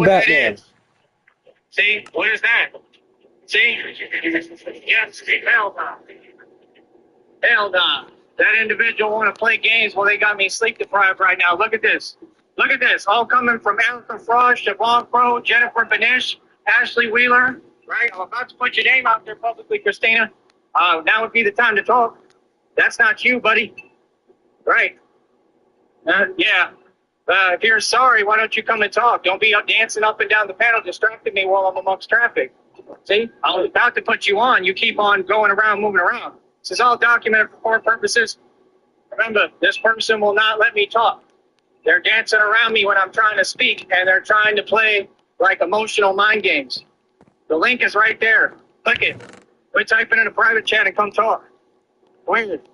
what Batman. that is. See, what is that? See? Yes, hell no. Hell no. That individual want to play games. Well, they got me sleep deprived right now. Look at this. Look at this. All coming from Alison Frost, Siobhan Pro, Jennifer Benish, Ashley Wheeler. Right? I'm about to put your name out there publicly, Christina. Now would be the time to talk. That's not you, buddy. Right. Yeah. If you're sorry, why don't you come and talk? Don't be dancing up and down the panel, distracting me while I'm amongst traffic. See, I was about to put you on. You keep on going around, moving around. This is all documented for court purposes. Remember, this person will not let me talk. They're dancing around me when I'm trying to speak, and they're trying to play like emotional mind games. The link is right there. Click it. Quit typing in a private chat and come talk. Weird.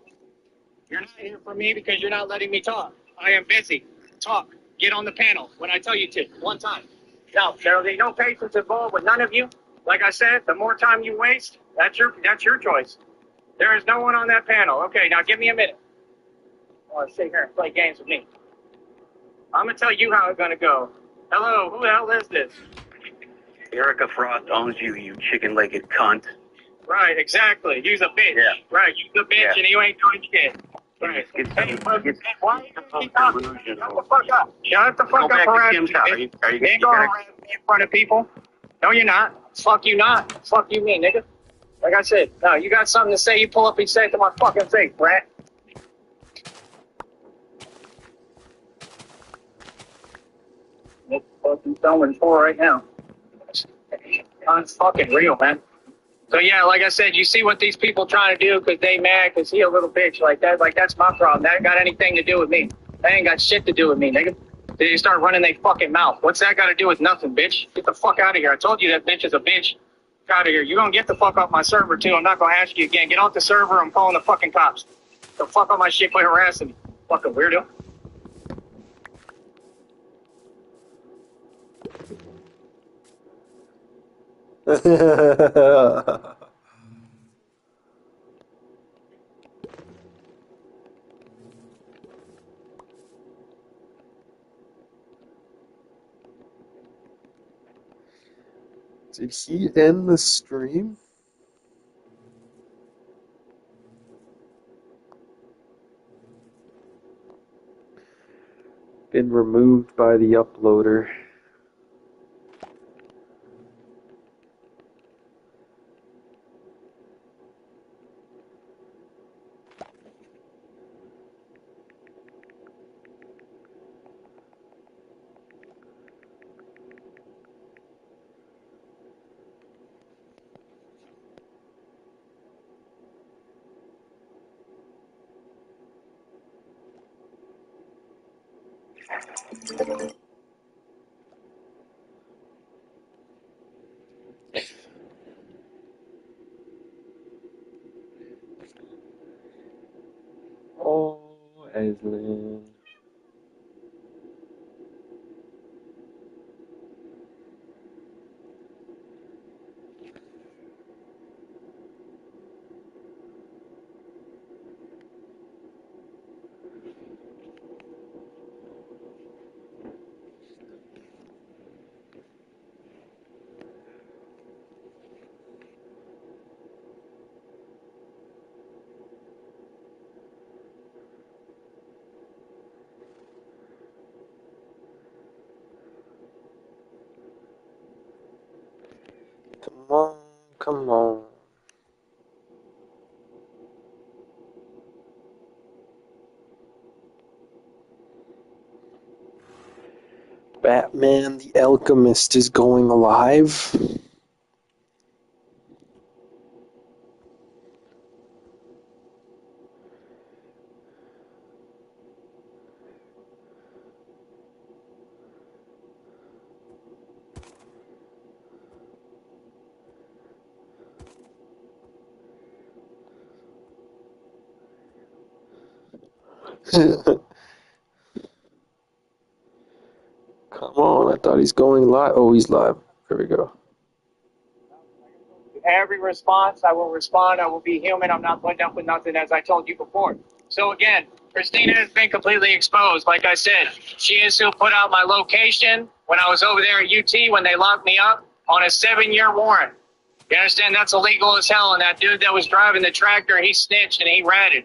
You're not here for me because you're not letting me talk. I am busy. Talk. Get on the panel when I tell you to. One time. No, there'll be no patience involved with none of you. Like I said, the more time you waste, that's your choice. There is no one on that panel. Okay, now give me a minute. I want to sit here and play games with me. I'm going to tell you how it's going to go. Hello, who the hell is this? Erica Frost owns you, you chicken-legged cunt. Right, exactly. You's a bitch. Yeah. Right, you's a bitch and you ain't doing shit. Right. Get Hey, some, get why you some keep talking? delusion. Shut the fuck up. Shut the fuck Go up, back to harassing Kim's house. me. Are you You ain't gonna harass me in front of people. No, you're not. Fuck you not. Fuck you me, nigga. Like I said, no, you got something to say, you pull up and say it to my fucking face, rat. What the fuck you filming for right now? It's fucking real, man. So yeah, like I said, you see what these people trying to do because they mad because he a little bitch like that. Like that's my problem. That ain't got anything to do with me. That ain't got shit to do with me, nigga. They start running their fucking mouth. What's that got to do with nothing, bitch? Get the fuck out of here. I told you that bitch is a bitch. Get out of here. You're gonna get the fuck off my server too. I'm not gonna ask you again. Get off the server. I'm calling the fucking cops. The fuck off my shit by harassing me. Fucking weirdo. Did he end the stream? Been removed by the uploader. Oh, Aslan. Come on, come on. Batman the Alchemist is going live. Come on, I thought he's going live. Oh, he's live. There we go. Every response, I will respond. I will be human. I'm not putting up with nothing, as I told you before. So again, Christina has been completely exposed. Like I said, she is who put out my location, when I was over there at UT when they locked me up on a 7-year warrant. You understand? That's illegal as hell. And that dude that was driving the tractor, he snitched and he ratted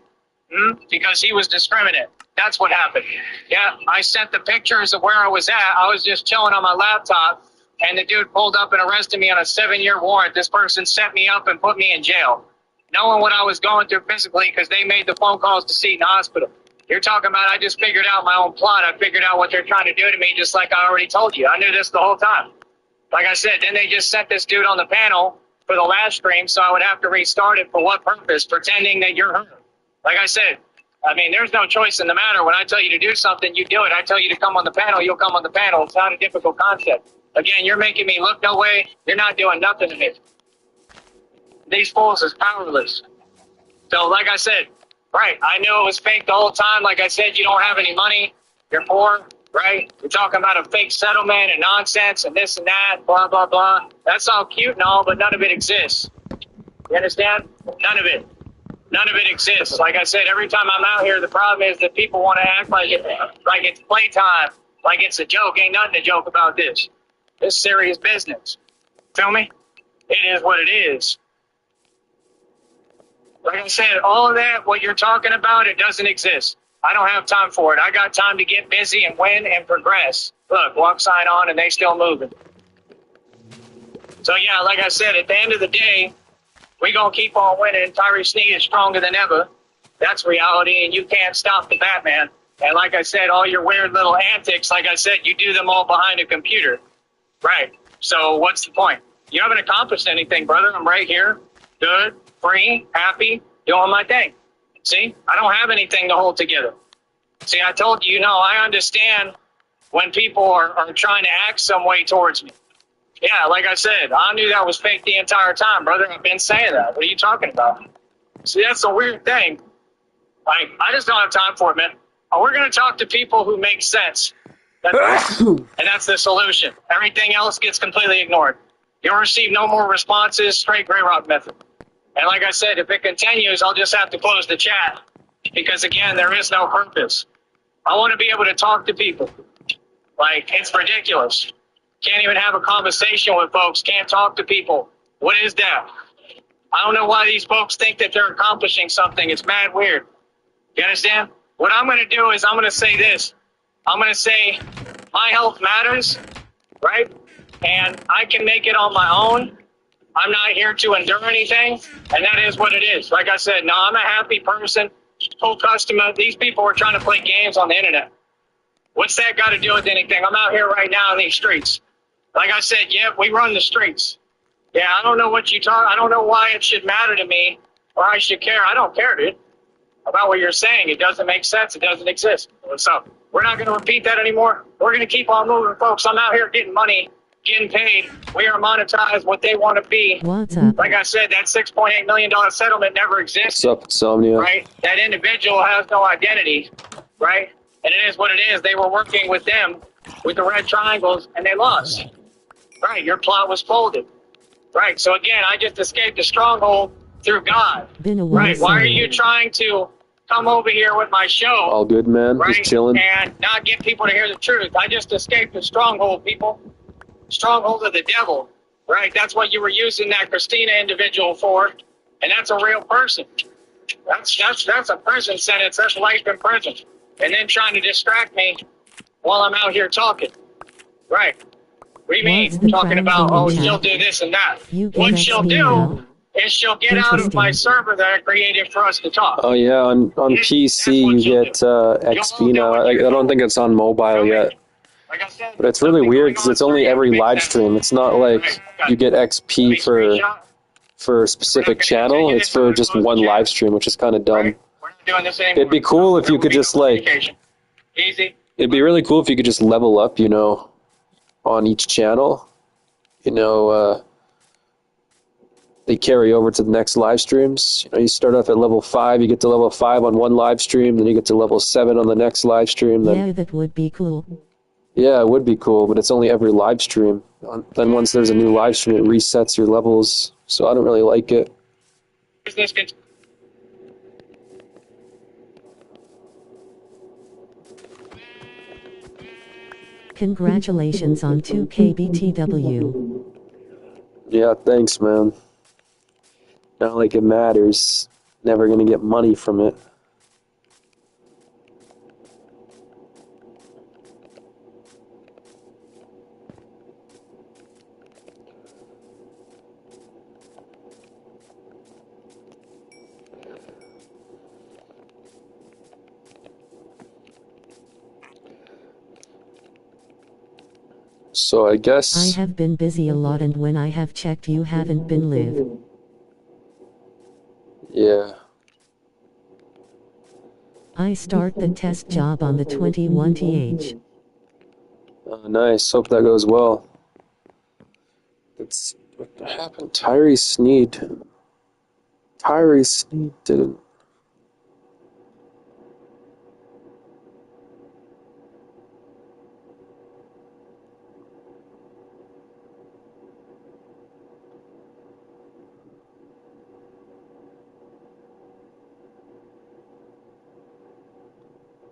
because he was discriminate. That's what happened. Yeah, I sent the pictures of where I was at. I was just chilling on my laptop, and the dude pulled up and arrested me on a 7-year warrant. This person set me up and put me in jail, knowing what I was going through physically because they made the phone calls to Seton Hospital. You're talking about I just figured out my own plot. I figured out what they're trying to do to me, just like I already told you. I knew this the whole time. Like I said, then they just sent this dude on the panel for the last stream, so I would have to restart it. For what purpose? Pretending that you're her. Like I said, I mean, there's no choice in the matter. When I tell you to do something, you do it. I tell you to come on the panel, you'll come on the panel. It's not a difficult concept. Again, you're making me look no way. You're not doing nothing to me. These fools is powerless. So, like I said, right, I knew it was fake the whole time. Like I said, you don't have any money. You're poor, right? You're talking about a fake settlement and nonsense and this and that, blah, blah, blah. That's all cute and all, but none of it exists. You understand? None of it. None of it exists. Like I said, every time I'm out here, the problem is that people want to act like it's playtime, like it's a joke. Ain't nothing to joke about this. It's serious business. Feel me? It is what it is. Like I said, all of that, what you're talking about, it doesn't exist. I don't have time for it. I got time to get busy and win and progress. Look, walk sign on and they still moving. So yeah, like I said, at the end of the day, we gonna keep on winning. Tyree Sneed is stronger than ever. That's reality, and you can't stop the Batman. And like I said, all your weird little antics, like I said, you do them all behind a computer. Right. So what's the point? You haven't accomplished anything, brother. I'm right here, good, free, happy, doing my thing. See, I don't have anything to hold together. See, I told you, I understand when people are trying to act some way towards me. Yeah, like I said, I knew that was fake the entire time, brother. I've been saying that. What are you talking about? See, that's a weird thing. Like, I just don't have time for it, man. We're going to talk to people who make sense. And that's the solution. Everything else gets completely ignored. You'll receive no more responses, straight Grey Rock method. And like I said, if it continues, I'll just have to close the chat. Because, again, there is no purpose. I want to be able to talk to people. Like, it's ridiculous. Can't even have a conversation with folks. Can't talk to people. What is that? I don't know why these folks think that they're accomplishing something. It's mad weird. You understand? What I'm going to do is I'm going to say this. I'm going to say my health matters, right? And I can make it on my own. I'm not here to endure anything, and that is what it is. Like I said, no, I'm a happy person, full customer. These people are trying to play games on the internet. What's that got to do with anything? I'm out here right now in these streets. Like I said, yeah, we run the streets. Yeah, I don't know what you talk. I don't know why it should matter to me or I should care. I don't care, dude, about what you're saying. It doesn't make sense. It doesn't exist. So we're not going to repeat that anymore. We're going to keep on moving, folks. I'm out here getting money, getting paid. We are monetized what they want to be. What's up? Like I said, that $6.8 million settlement never exists. What's up, Insomnia? Right? That individual has no identity, right? And it is what it is. They were working with them, with the red triangles, and they lost. Right? Your plot was folded. Right? So again, I just escaped the stronghold through God. Right? Why are you trying to come over here with my show? All good, man. Right? Just chilling. And not get people to hear the truth. I just escaped the stronghold, people. Stronghold of the devil. Right? That's what you were using that Christina individual for. And that's a real person. That's a prison sentence. That's life in prison. And then trying to distract me while I'm out here talking. Right. What do you mean? Talking about, oh, she'll do this and that. What she'll do is she'll get out of my server that I created for us to talk. Oh, yeah, on PC you get XP now. I don't think it's on mobile yet. Like I said, But it's really weird because it's only every live stream. It's not like you get XP for a specific channel. It's for just one live stream, which is kind of dumb. We're not doing this anymore. It'd be cool if you could just, like... Easy. It'd be really cool if you could just level up, on each channel. They carry over to the next live streams. You start off at level 5, you get to level 5 on one live stream, then you get to level 7 on the next live stream. Then, yeah, that would be cool. Yeah, it would be cool, but it's only every live stream. Then once there's a new live stream, it resets your levels, so I don't really like it. Business Congratulations on 2K BTW. Yeah, thanks, man. Not like it matters. Never gonna get money from it. So I guess... I have been busy a lot, and when I have checked, you haven't been live. Yeah. I start the test job on the 21th. Nice. Hope that goes well. That's what happened. Tyrese Sneed didn't.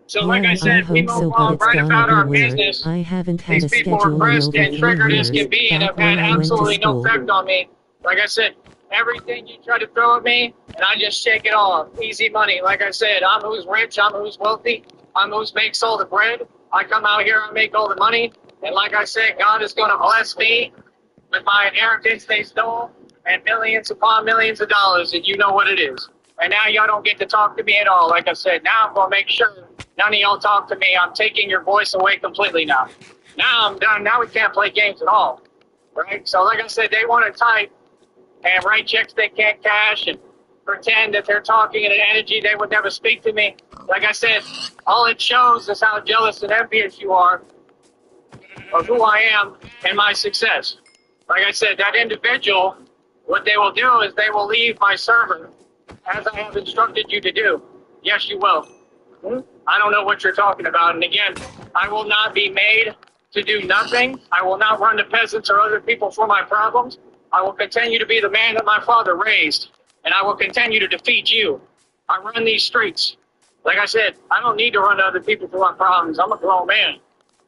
So, like I Yeah, said, we hope move so, but on it's right gonna about be our weird. business. I haven't had These a people are schedule in pressed over and 3 triggered as years, can be and have back when had I went to absolutely no school. effect on me. Like I said, everything you try to throw at me, and I just shake it off. Easy money. Like I said, I'm who's rich, I'm who's wealthy, I'm who's makes all the bread. I come out here, I make all the money. And like I said, God is going to bless me with my inheritance they stole and millions upon millions of dollars, and you know what it is. And now y'all don't get to talk to me at all. Like I said, now I'm going to make sure none of y'all talk to me. I'm taking your voice away completely now. Now I'm done. Now we can't play games at all. Right? So like I said, they want to type and write checks they can't cash and pretend that they're talking in an energy they would never speak to me. Like I said, all it shows is how jealous and envious you are of who I am and my success. Like I said, that individual, what they will do is they will leave my server as I have instructed you to do. Yes, you will. I don't know what you're talking about. And again, I will not be made to do nothing. I will not run to peasants or other people for my problems. I will continue to be the man that my father raised, and I will continue to defeat you. I run these streets. Like I said, I don't need to run to other people for my problems. I'm a grown man.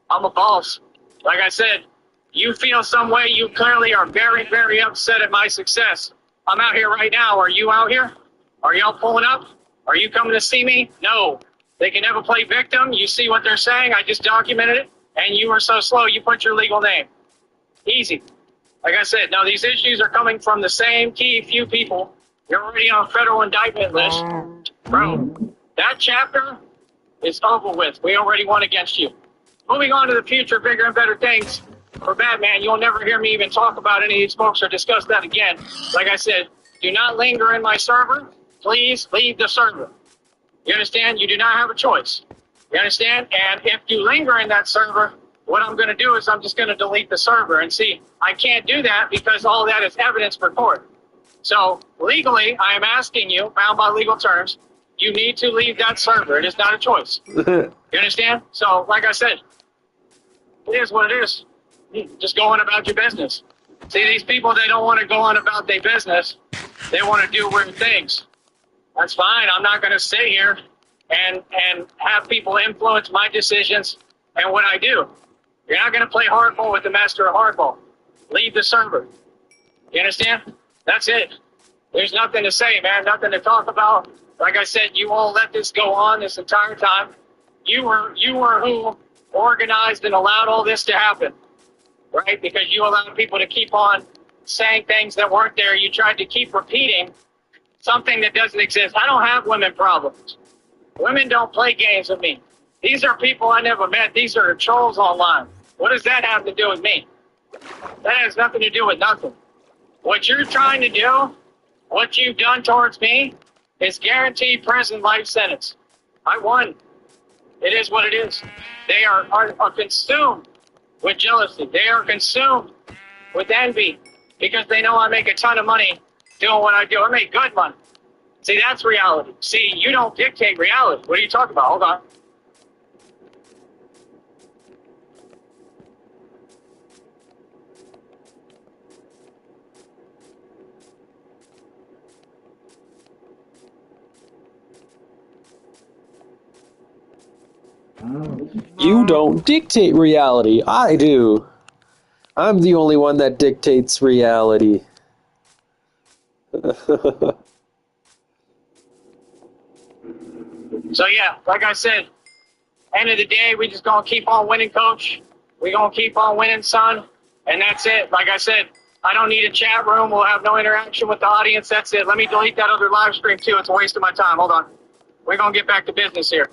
I'm a boss. Like I said, you feel some way. You clearly are very, very upset at my success. I'm out here right now. Are you out here? Are y'all pulling up? Are you coming to see me? No. They can never play victim. You see what they're saying? I just documented it. And you were so slow, you put your legal name. Easy. Like I said, no, these issues are coming from the same key few people. You're already on a federal indictment list. Bro, that chapter is over with. We already won against you. Moving on to the future, bigger and better things. For Batman, you'll never hear me even talk about any of these folks or discuss that again. Like I said, do not linger in my server. Please leave the server. You understand? You do not have a choice. You understand? And if you linger in that server, what I'm going to do is I'm just going to delete the server. And see, I can't do that because all that is evidence for court. So legally, I am asking you, bound by legal terms, you need to leave that server. It is not a choice. You understand? So, like I said, it is what it is. Just go on about your business. See, these people, they don't want to go on about their business. They want to do weird things. That's fine. I'm not going to sit here and have people influence my decisions and what I do. You're not going to play hardball with the master of hardball. Leave the server. You understand? That's it. There's nothing to say, man. Nothing to talk about. Like I said, you all let this go on this entire time. You were who organized and allowed all this to happen, right? Because you allowed people to keep on saying things that weren't there. You tried to keep repeating something that doesn't exist. I don't have women problems. Women don't play games with me. These are people I never met. These are trolls online. What does that have to do with me? That has nothing to do with nothing. What you're trying to do, what you've done towards me, is guaranteed prison life sentence. I won. It is what it is. They are consumed with jealousy. They are consumed with envy because they know I make a ton of money doing what I do. I make good money. See, that's reality. See, you don't dictate reality. What are you talking about? Hold on. You don't dictate reality. I do. I'm the only one that dictates reality. So yeah, like I said, end of the day, we just gonna keep on winning, coach. We gonna keep on winning, son. And that's it. Like I said, I don't need a chat room. We'll have no interaction with the audience. That's it. Let me delete that other live stream too. It's a waste of my time. Hold on. We're gonna get back to business here.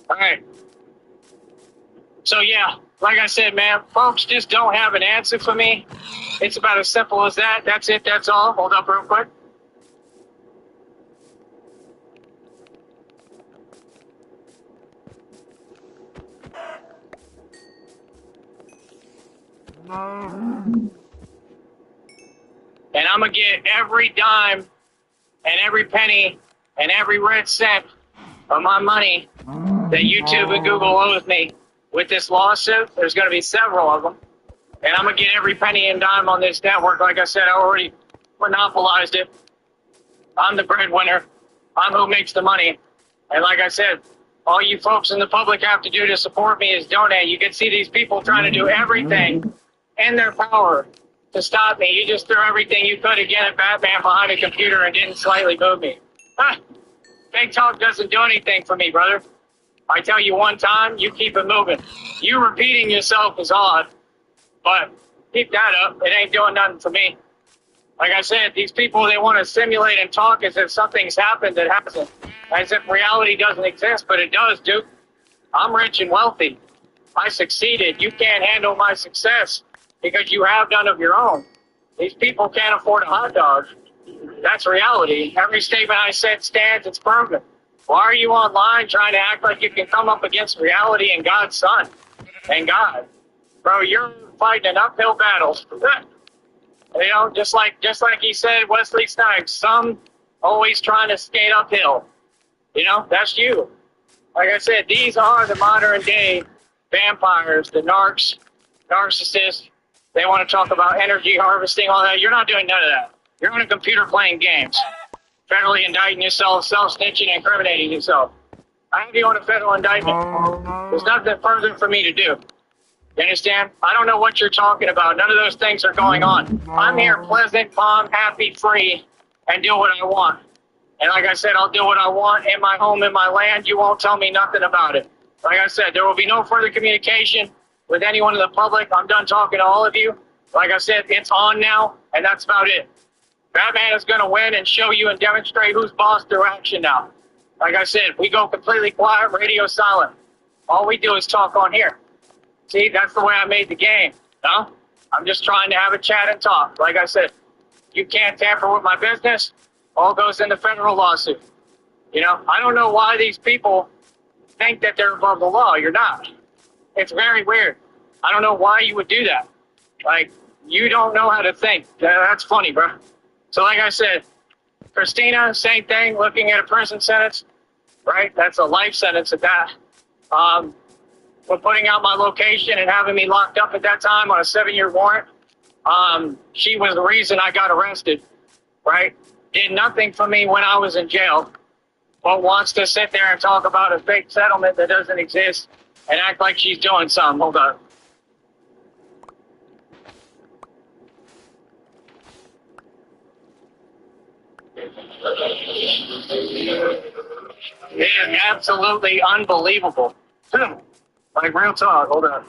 All right. So yeah, like I said, man, folks just don't have an answer for me. It's about as simple as that. That's it. That's all. Hold up real quick. And I'm going to get every dime and every penny and every red cent of my money that YouTube and Google owes me with this lawsuit. There's going to be several of them. And I'm going to get every penny and dime on this network. Like I said, I already monopolized it. I'm the breadwinner. I'm who makes the money. And like I said, all you folks in the public have to do to support me is donate. You can see these people trying to do everything in their power to stop me. You just threw everything you could again at Batman behind a computer and didn't slightly move me. Big talk doesn't do anything for me, brother. I tell you one time, you keep it moving. You repeating yourself is odd, but keep that up. It ain't doing nothing for me. Like I said, these people, they want to simulate and talk as if something's happened that hasn't. As if reality doesn't exist, but it does, Duke. I'm rich and wealthy. I succeeded. You can't handle my success because you have none of your own. These people can't afford a hot dog. That's reality. Every statement I said stands. It's proven. Why are you online trying to act like you can come up against reality and God's son and God? Bro, you're fighting an uphill battle. You know, just like he said, Wesley Snipes, some always trying to skate uphill. You know, that's you. Like I said, these are the modern day vampires, the narcs, narcissists. They want to talk about energy harvesting, all that. You're not doing none of that. You're on a computer playing games, federally indicting yourself, self-snitching, incriminating yourself. I have you on a federal indictment. There's nothing further for me to do. You understand? I don't know what you're talking about. None of those things are going on. I'm here pleasant, calm, happy, free, and do what I want. And like I said, I'll do what I want in my home, in my land. You won't tell me nothing about it. Like I said, there will be no further communication with anyone in the public. I'm done talking to all of you. Like I said, it's on now, and that's about it. Batman is going to win and show you and demonstrate who's boss through action now. Like I said, we go completely quiet, radio silent. All we do is talk on here. See, that's the way I made the game. No? I'm just trying to have a chat and talk. Like I said, you can't tamper with my business. All goes in the federal lawsuit. You know, I don't know why these people think that they're above the law. You're not. It's very weird. I don't know why you would do that. Like, you don't know how to think. That's funny, bro. So like I said, Christina, same thing, looking at a prison sentence, right? That's a life sentence at that. For putting out my location and having me locked up at that time on a 7-year warrant. She was the reason I got arrested, right? Did nothing for me when I was in jail, but wants to sit there and talk about a fake settlement that doesn't exist and act like she's doing something. Hold on. It is absolutely unbelievable. Like real talk, hold on.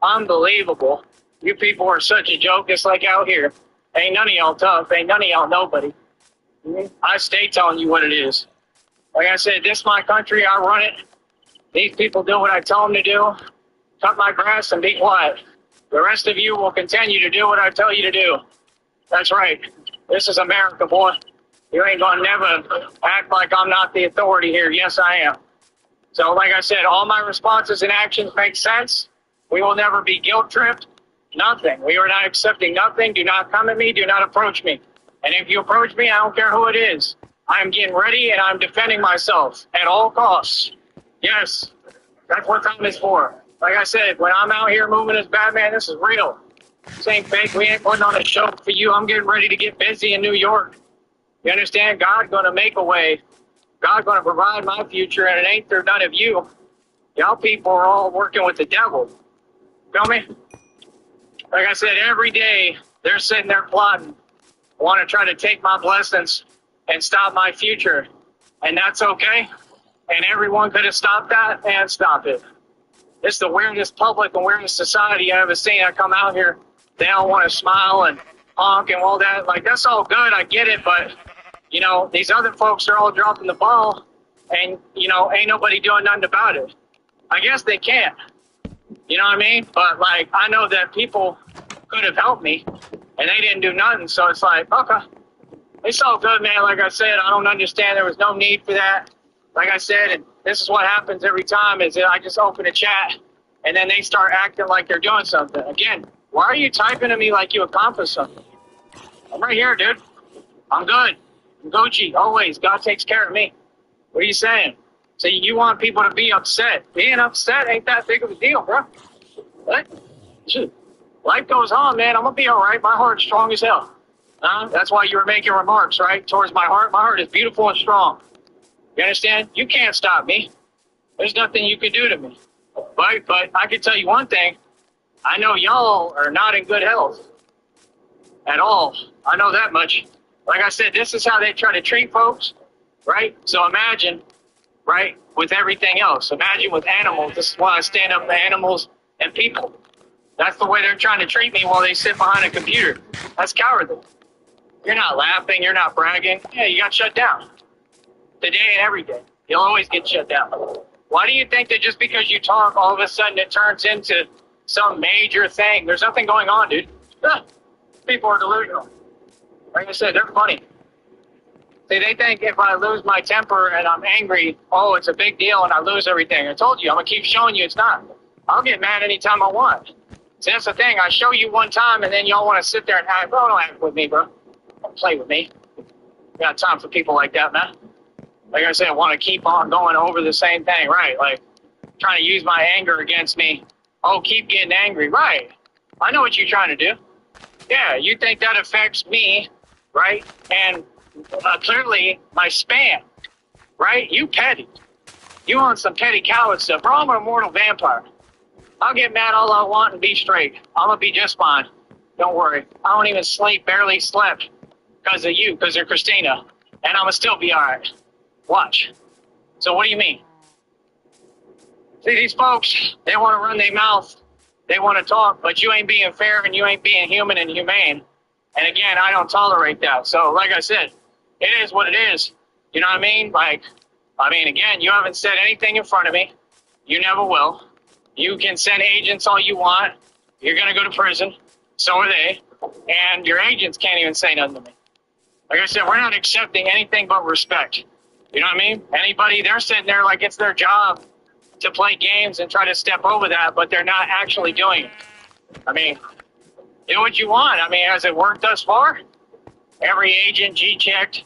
Unbelievable. You people are such a joke, just like out here. Ain't none of y'all tough. Ain't none of y'all nobody. I stay telling you what it is. Like I said, this is my country. I run it. These people do what I tell them to do. Cut my grass and be quiet. The rest of you will continue to do what I tell you to do. That's right. This is America, boy. You ain't gonna never act like I'm not the authority here. Yes, I am. So like I said, all my responses and actions make sense. We will never be guilt-tripped. Nothing. We are not accepting nothing. Do not come at me. Do not approach me. And if you approach me, I don't care who it is. I'm getting ready and I'm defending myself at all costs. Yes, that's what time is for. Like I said, when I'm out here moving as Batman, this is real. This ain't fake. We ain't putting on a show for you. I'm getting ready to get busy in New York. You understand? God's going to make a way. God's going to provide my future, and it ain't through none of you. Y'all people are all working with the devil. Feel me? Like I said, every day they're sitting there plotting, want to try to take my blessings and stop my future. And that's okay. And everyone could have stopped that and stop it. It's the weirdest public and weirdest society I've ever seen. I come out here, they all want to smile and honk and all that. Like, that's all good. I get it. But, you know, these other folks are all dropping the ball and, you know, ain't nobody doing nothing about it. I guess they can't. You know what I mean? But, like, I know that people could have helped me and they didn't do nothing. So it's like, okay, it's all good, man. Like I said, I don't understand. There was no need for that. Like I said, and this is what happens every time is that I just open a chat and then they start acting like they're doing something. Again, why are you typing to me like you accomplished something? I'm right here, dude. I'm good. I'm Gucci, always. God takes care of me. What are you saying? So you want people to be upset. Being upset ain't that big of a deal, bro. What? Shoot. Life goes on, man. I'm going to be all right. My heart's strong as hell. That's why you were making remarks, right, towards my heart. My heart is beautiful and strong. You understand? You can't stop me. There's nothing you can do to me. But I can tell you one thing. I know y'all are not in good health at all. I know that much. Like I said, this is how they try to treat folks, right? So imagine, right, with everything else. Imagine with animals. This is why I stand up for animals and people. That's the way they're trying to treat me while they sit behind a computer. That's cowardly. You're not laughing. You're not bragging. Yeah, you got shut down. Today and every day. You'll always get shut down. Why do you think that just because you talk, all of a sudden it turns into some major thing? There's nothing going on, dude. People are delusional. Like I said, they're funny. See, they think if I lose my temper and I'm angry, oh, it's a big deal and I lose everything. I told you, I'm going to keep showing you it's not. I'll get mad anytime I want. See, that's the thing. I show you one time and then y'all want to sit there and act. Bro, don't act with me, bro. Don't play with me. You got time for people like that, man. Like I said, I want to keep on going over the same thing, right? Like, trying to use my anger against me. Oh, keep getting angry. Right. I know what you're trying to do. Yeah, you think that affects me, right? And clearly my spam, right? You petty. You want some petty coward stuff. Bro, I'm an immortal vampire. I'll get mad all I want and be straight. I'm going to be just fine. Don't worry. I don't even sleep, barely slept because of you, because of Christina. And I'm going to still be all right. Watch. So what do you mean? See, these folks, they want to run their mouth. They want to talk, but you ain't being fair and you ain't being human and humane. And again, I don't tolerate that. So like I said, it is what it is. You know what I mean? Like, again, you haven't said anything in front of me. You never will. You can send agents all you want. You're going to go to prison. So are they. And your agents can't even say nothing to me. Like I said, we're not accepting anything but respect. You know what I mean? Anybody, they're sitting there like it's their job to play games and try to step over that, but they're not actually doing it. I mean, do what you want. I mean, has it worked thus far? Every agent G-checked,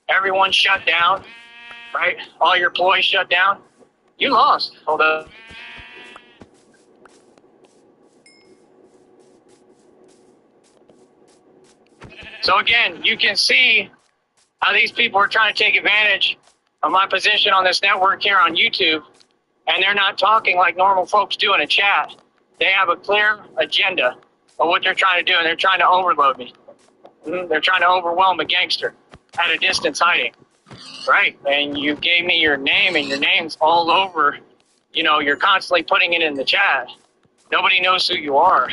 everyone shut down, right? All your employees shut down. You lost. Hold up. So again, you can see how these people are trying to take advantage of my position on this network here on YouTube, and they're not talking like normal folks do in a chat. They have a clear agenda of what they're trying to do, and they're trying to overload me. They're trying to overwhelm a gangster at a distance hiding, right? And you gave me your name, and your name's all over. You know, you're constantly putting it in the chat. Nobody knows who you are.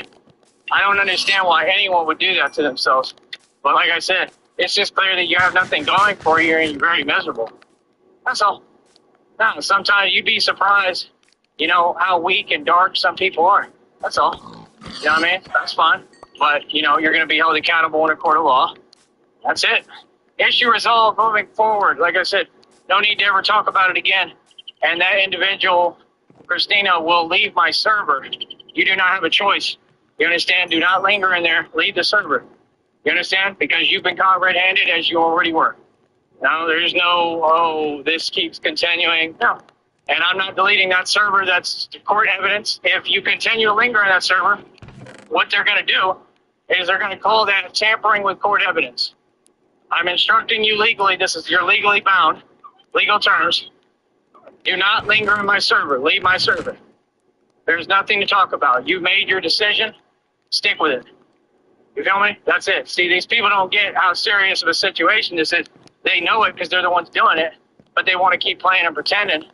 I don't understand why anyone would do that to themselves. But like I said, it's just clear that you have nothing going for you and you're very miserable. That's all. Now, sometimes you'd be surprised, you know, how weak and dark some people are. That's all. You know what I mean? That's fine. But, you know, you're going to be held accountable in a court of law. That's it. Issue resolved moving forward. Like I said, no need to ever talk about it again. And that individual, Christina, will leave my server. You do not have a choice. You understand? Do not linger in there. Leave the server. You understand? Because you've been caught red-handed as you already were. No, there's no, oh, this keeps continuing. No. And I'm not deleting that server. That's court evidence. If you continue to linger in that server, what they're going to do is they're going to call that tampering with court evidence. I'm instructing you legally. You're legally bound. Legal terms. Do not linger in my server. Leave my server. There's nothing to talk about. You made your decision. Stick with it. You feel me? That's it. See, these people don't get how serious of a situation this is. They know it because they're the ones doing it, but they want to keep playing and pretending,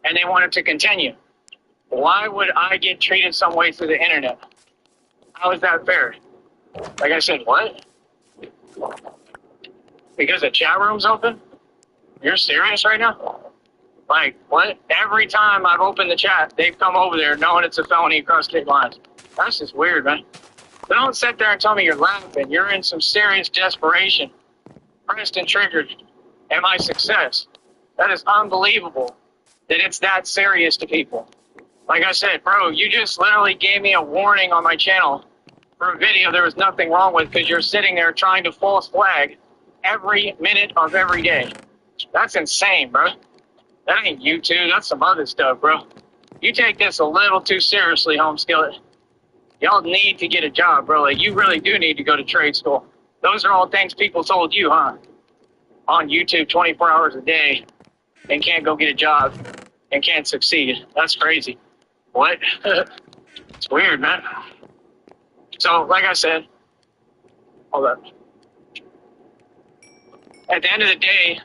and they want it to continue. Why would I get treated some way through the internet? How is that fair? Like I said, what? Because the chat room's open? You're serious right now? Like, what? Every time I've opened the chat, they've come over there knowing it's a felony across state lines. That's just weird, man. But don't sit there and tell me you're laughing. You're in some serious desperation. Pressed and triggered at my success. That is unbelievable that it's that serious to people. Like I said, bro, you just literally gave me a warning on my channel for a video there was nothing wrong with because you're sitting there trying to false flag every minute of every day. That's insane, bro. That ain't YouTube. That's some other stuff, bro. You take this a little too seriously, Home Skillet. Y'all need to get a job, bro. Like, you really do need to go to trade school. Those are all things people told you, huh? On YouTube 24 hours a day and can't go get a job and can't succeed. That's crazy. What? It's weird, man. So, like I said, hold up. At the end of the day,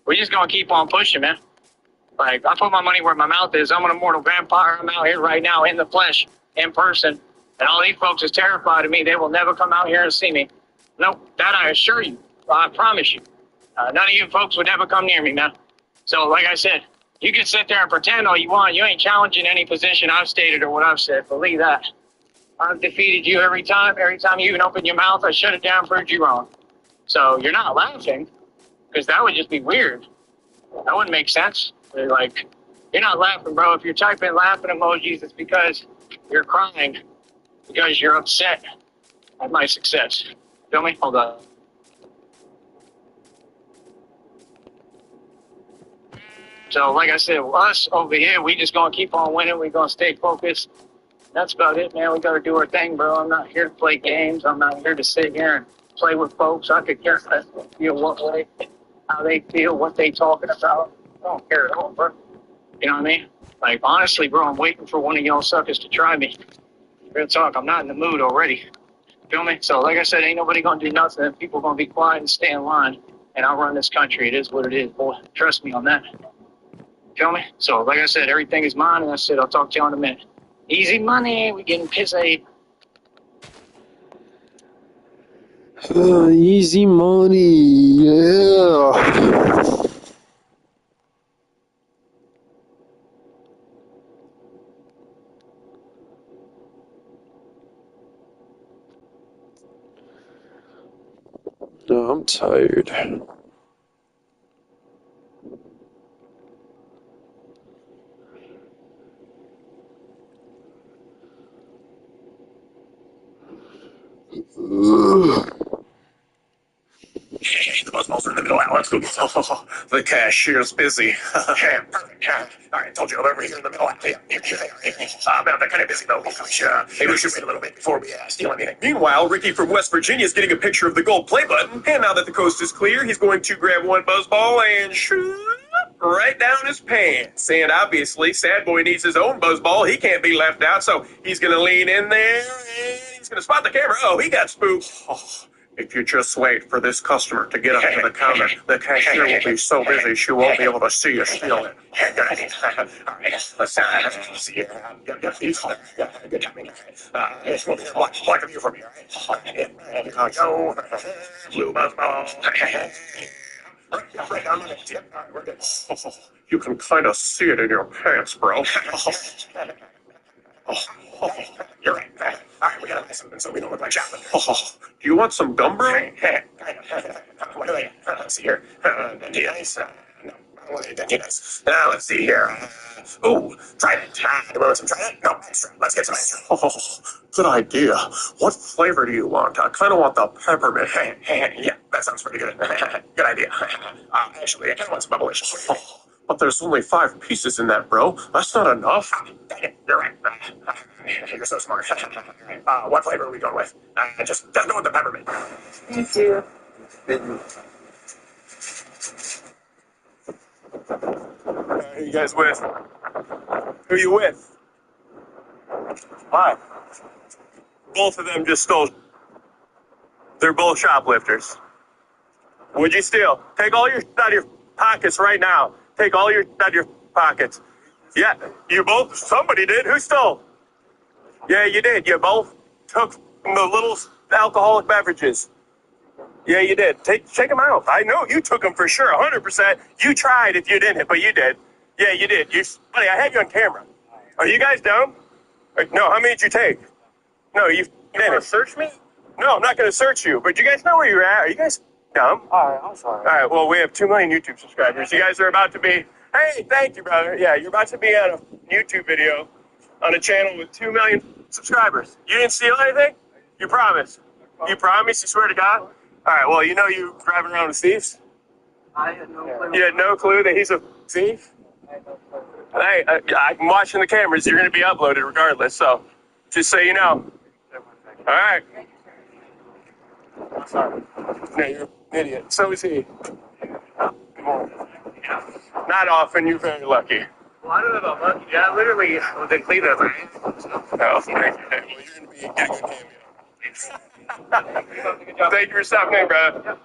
we're just going to keep on pushing, man. Like, I put my money where my mouth is. I'm an immortal vampire. I'm out here right now in the flesh, in person. And all these folks is terrified of me. They will never come out here and see me. Nope, that I assure you. I promise you. None of you folks would ever come near me, man. So, like I said, you can sit there and pretend all you want. You ain't challenging any position I've stated or what I've said. Believe that. I've defeated you every time. Every time you even open your mouth, I shut it down, proved you wrong. So you're not laughing, because that would just be weird. That wouldn't make sense. Like, you're not laughing, bro. If you're typing laughing emojis, it's because you're crying, because you're upset at my success. Feel me? Hold on. So, like I said, us over here, we just going to keep on winning. We're going to stay focused. That's about it, man. We got to do our thing, bro. I'm not here to play games. I'm not here to sit here and play with folks. I could care less what feel what way, how they feel, what they talking about. I don't care at all, bro. You know what I mean? Like, honestly, bro, I'm waiting for one of y'all suckers to try me. Real talk, I'm not in the mood already. Feel me? So, like I said, ain't nobody going to do nothing. People going to be quiet and stay in line. And I'll run this country. It is what it is, boy. Trust me on that. Feel me? So, like I said, everything is mine, and that's it. I'll talk to you in a minute. Easy money. We getting pissed. Easy money, yeah. No, I'm tired. The buzzballs are in the middle aisle. Let's go get some. The cashier's busy. Yeah, perfect. All right, told you over here in the middle aisle. Yeah, here they are. They're kind of busy, though. Maybe we should wait a little bit before we steal anything. Meanwhile, Ricky from West Virginia is getting a picture of the gold play button, and now that the coast is clear, he's going to grab one buzzball and shoot right down his pants. And obviously, Sad Boy needs his own buzzball. He can't be left out, so he's going to lean in there, and he's going to spot the camera. Oh, he got spooked. Oh. If you just wait for this customer to get up to the counter, the cashier will be so busy she won't be able to see you steal it. Good idea. All right, let's see here. Good job. Block of you from here. Go. Blue buzzball. Right down the neck. Yep, all right, we're good. You can kind of see it in your pants, bro. You're right. something so we don't look like shoplifters. Oh, do you want some gum, bro? What do they? Let's see here. Denti Ice. No, I don't want any Denti Ice. Let's see here. Ooh, Trident. Do you want some Trident? No, extra. Let's get some extra. Oh, good idea. What flavor do you want? I kind of want the peppermint. Yeah, that sounds pretty good. Good idea. Actually, I kind of want some Bubblicious. Oh, but there's only 5 pieces in that, bro. That's not enough. Dang it, you're right. You're so smart. What flavor are we going with? Just go with the peppermint. Me too. Who you guys with? Who you with? Why? Both of them just stole. They're both shoplifters. What'd you steal? Take all your out of your pockets right now. Take all your out of your pockets. Yeah, you both. Somebody did. Who stole? Yeah, you did. You both took the little alcoholic beverages. Yeah, you did. Take them out. I know you took them for sure, 100%. You tried if you didn't, but you did. Yeah, you did. Buddy, I had you on camera. Are you guys dumb? No, how many did you take? No, you didn't. Want to search me? No, I'm not going to search you. But you guys know where you're at. Are you guys dumb? All right, I'm sorry. All right, well, we have 2 million YouTube subscribers. You guys are about to be, hey, thank you, brother. Yeah, you're about to be on a YouTube video on a channel with 2 million subscribers. You didn't steal anything? You promise? You promise? You swear to God? All right, well, you know you driving around with thieves? I had no clue. You had no clue that he's a thief? Hey, I'm watching the cameras. You're going to be uploaded regardless, so just so you know. All right. Sorry. No, you're an idiot. So is he. Not often. You're very lucky. Well, I don't know about lucky. Yeah, I literally was in Cleveland. Right? Oh, thank you. Well, you're going to be getting a cameo. Thank you for stopping in, brother.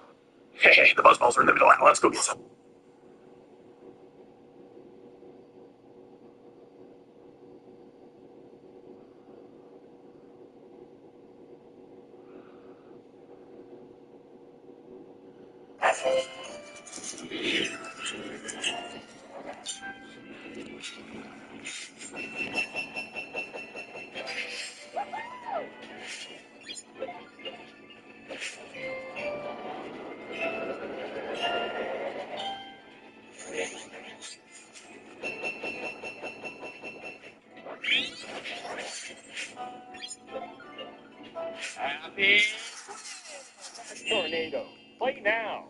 Hey, the buzzballs are in the middle. Let's go get some. Happy tornado. Play now.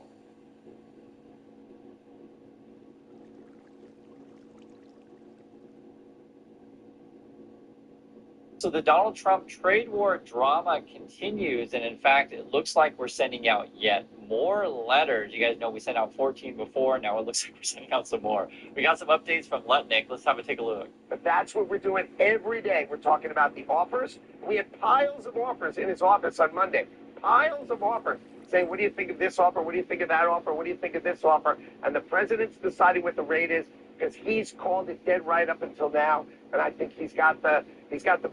So the Donald Trump trade war drama continues, and in fact, it looks like we're sending out yet more letters. You guys know we sent out 14 before. Now it looks like we're sending out some more. We got some updates from Lutnick. Let's have a take a look. But that's what we're doing every day. We're talking about the offers. We had piles of offers in his office on Monday. Piles of offers saying, what do you think of this offer? What do you think of that offer? What do you think of this offer? And the president's deciding what the rate is because he's called it dead right up until now. And I think he's got the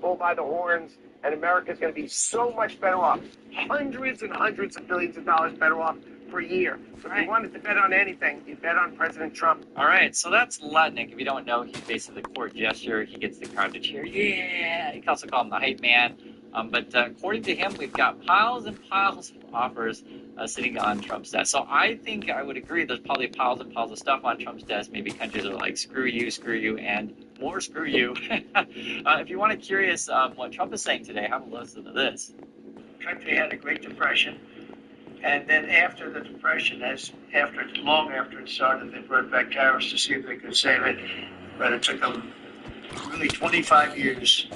bull by the horns, and America's going to be so much better off. Hundreds and hundreds of billions of dollars better off per year. So if you wanted to bet on anything, you bet on President Trump. All right, so that's Lutnick. If you don't know, he's basically the court gesture. He gets the crowd to cheer. Yeah, you can also call him the hype man. But according to him, we've got piles and piles of offers sitting on Trump's desk. So I think I would agree there's probably piles and piles of stuff on Trump's desk. Maybe countries are like, screw you, and more screw you. If you want to curious what Trump is saying today, have a listen to this. Country had a Great Depression, and then after the Depression, long after it started, they brought back tariffs to see if they could save it, but it took them really 25 years.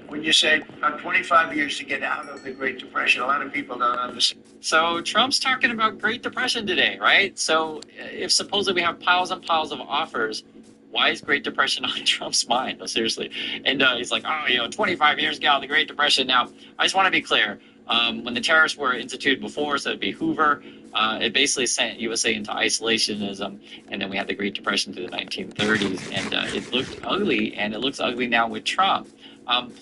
When you say about 25 years to get out of the Great Depression, a lot of people don't understand. So Trump's talking about Great Depression today, right? So if supposedly we have piles and piles of offers, why is Great Depression on Trump's mind? No, seriously. And he's like, 25 years ago, the Great Depression. Now, I just want to be clear. When the tariffs were instituted before, so it'd be Hoover, it basically sent USA into isolationism, and then we had the Great Depression through the 1930s, and it looked ugly, and it looks ugly now with Trump.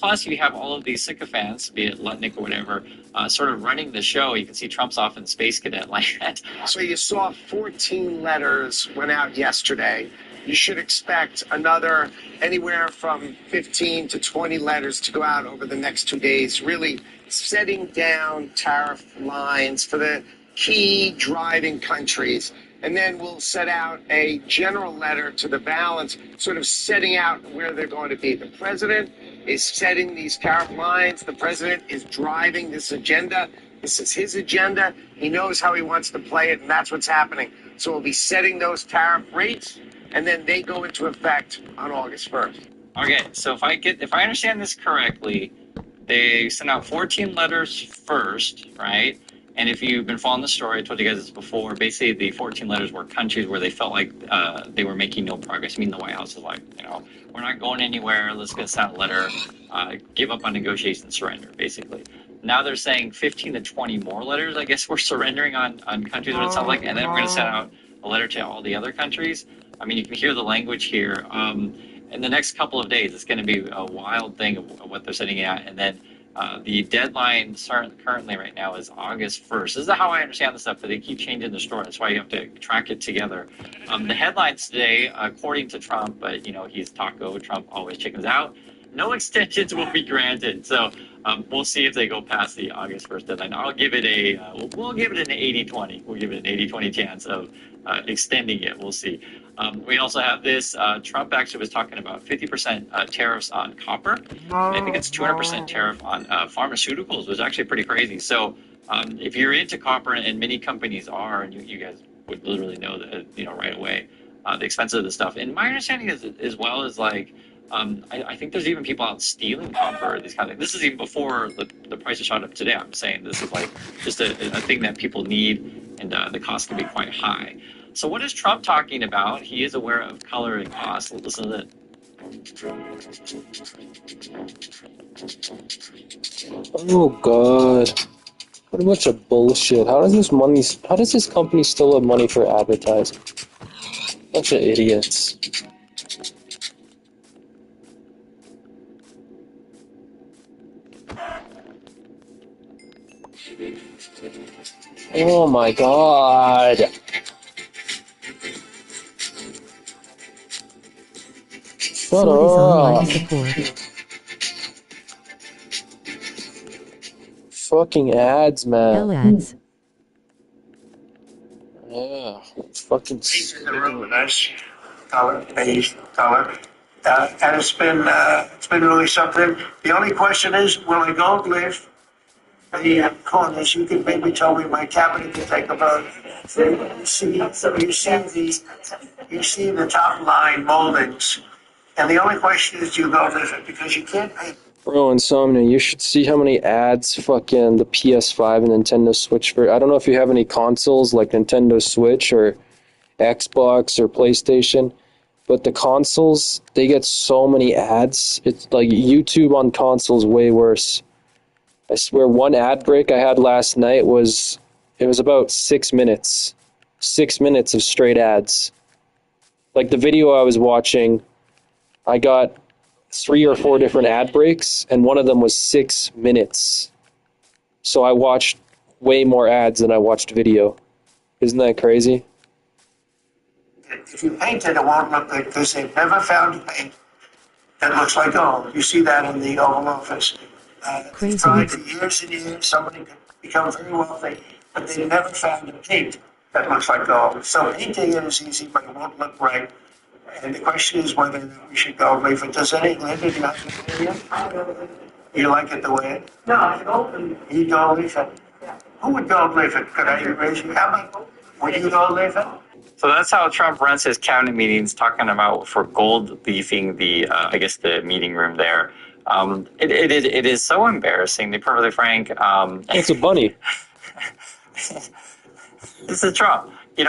Plus, you have all of these sycophants, be it Lutnick or whatever, sort of running the show. You can see Trump's off in Space Cadet land. So you saw 14 letters went out yesterday. you should expect another anywhere from 15 to 20 letters to go out over the next 2 days, really setting down tariff lines for the key driving countries. And then we'll set out a general letter to the balance, sort of setting out where they're going to be. The president is setting these tariff lines. The president is driving this agenda. This is his agenda. He knows how he wants to play it, and that's what's happening. So we'll be setting those tariff rates, and then they go into effect on August 1st. Okay, so if I understand this correctly, they sent out 14 letters first, right? And if you've been following the story, I told you guys this before, basically the 14 letters were countries where they felt like they were making no progress. I mean, the White House is like, we're not going anywhere. Let's get sent a letter, give up on negotiations, surrender, basically. Now they're saying 15 to 20 more letters, I guess we're surrendering on countries, what it sounds like. And then we're going to send out a letter to all the other countries. I mean, you can hear the language here. In the next couple of days, it's going to be a wild thing of what they're sending out. And then the deadline currently right now is August 1st. This is how I understand the stuff, but they keep changing the story. That's why you have to track it together. The headlines today, according to Trump, but he's taco, Trump always chickens out. No extensions will be granted. So we'll see if they go past the August 1st deadline. I'll give it we'll give it an 80-20. We'll give it an 80-20 chance of extending it. We'll see. We also have this. Trump actually was talking about 50% tariffs on copper. I think it's 200% tariff on pharmaceuticals, which is actually pretty crazy. So if you're into copper, and many companies are, and you guys would literally know that, right away, the expense of the stuff. And my understanding is, as well as like, I think there's even people out stealing copper, these kind of things. This is even before the price is shot up today. I'm saying this is like just a thing that people need, and the cost can be quite high. So what is Trump talking about? He is aware of color and cost. Listen to that. Oh God, what a bunch of bullshit. How does this company still have money for advertising? Bunch of idiots. Oh my God. Shut Sword is online up. support. Fucking ads, man. Hell ads. Yeah, it's fucking These are really nice color, beige color. And it's been really something. The only question is, will I go live the corners? You could maybe tell me my cabinet to take a vote. You see the top line moldings. And the only question is, do you go live it? Because you can't pay. Bro, Insomnia, you should see how many ads fucking the PS5 and Nintendo Switch for. I don't know if you have any consoles like Nintendo Switch or Xbox or PlayStation, but the consoles, they get so many ads. It's like YouTube on consoles way worse. I swear one ad break I had last night it was about 6 minutes. 6 minutes of straight ads. Like the video I was watching, I got 3 or 4 different ad breaks, and one of them was 6 minutes. So I watched way more ads than I watched video. Isn't that crazy? If you paint it, it won't look good because they've never found paint that looks like gold. You see that in the Oval Office. They tried for years and years. Somebody could become very wealthy, but they never found a paint that looks like gold. So painting it is easy, but it won't look right. And the question is whether we should go leave it. Does any Linda, do you have an opinion? You like it the way it? No, I don't. You go leave it? Yeah. Who would go leave it? Could I raise your hand? Would you go leave it? So that's how Trump runs his cabinet meetings, talking about for gold leafing the, the meeting room there. It is so embarrassing, to be perfectly frank. It's a bunny. This is Trump. Even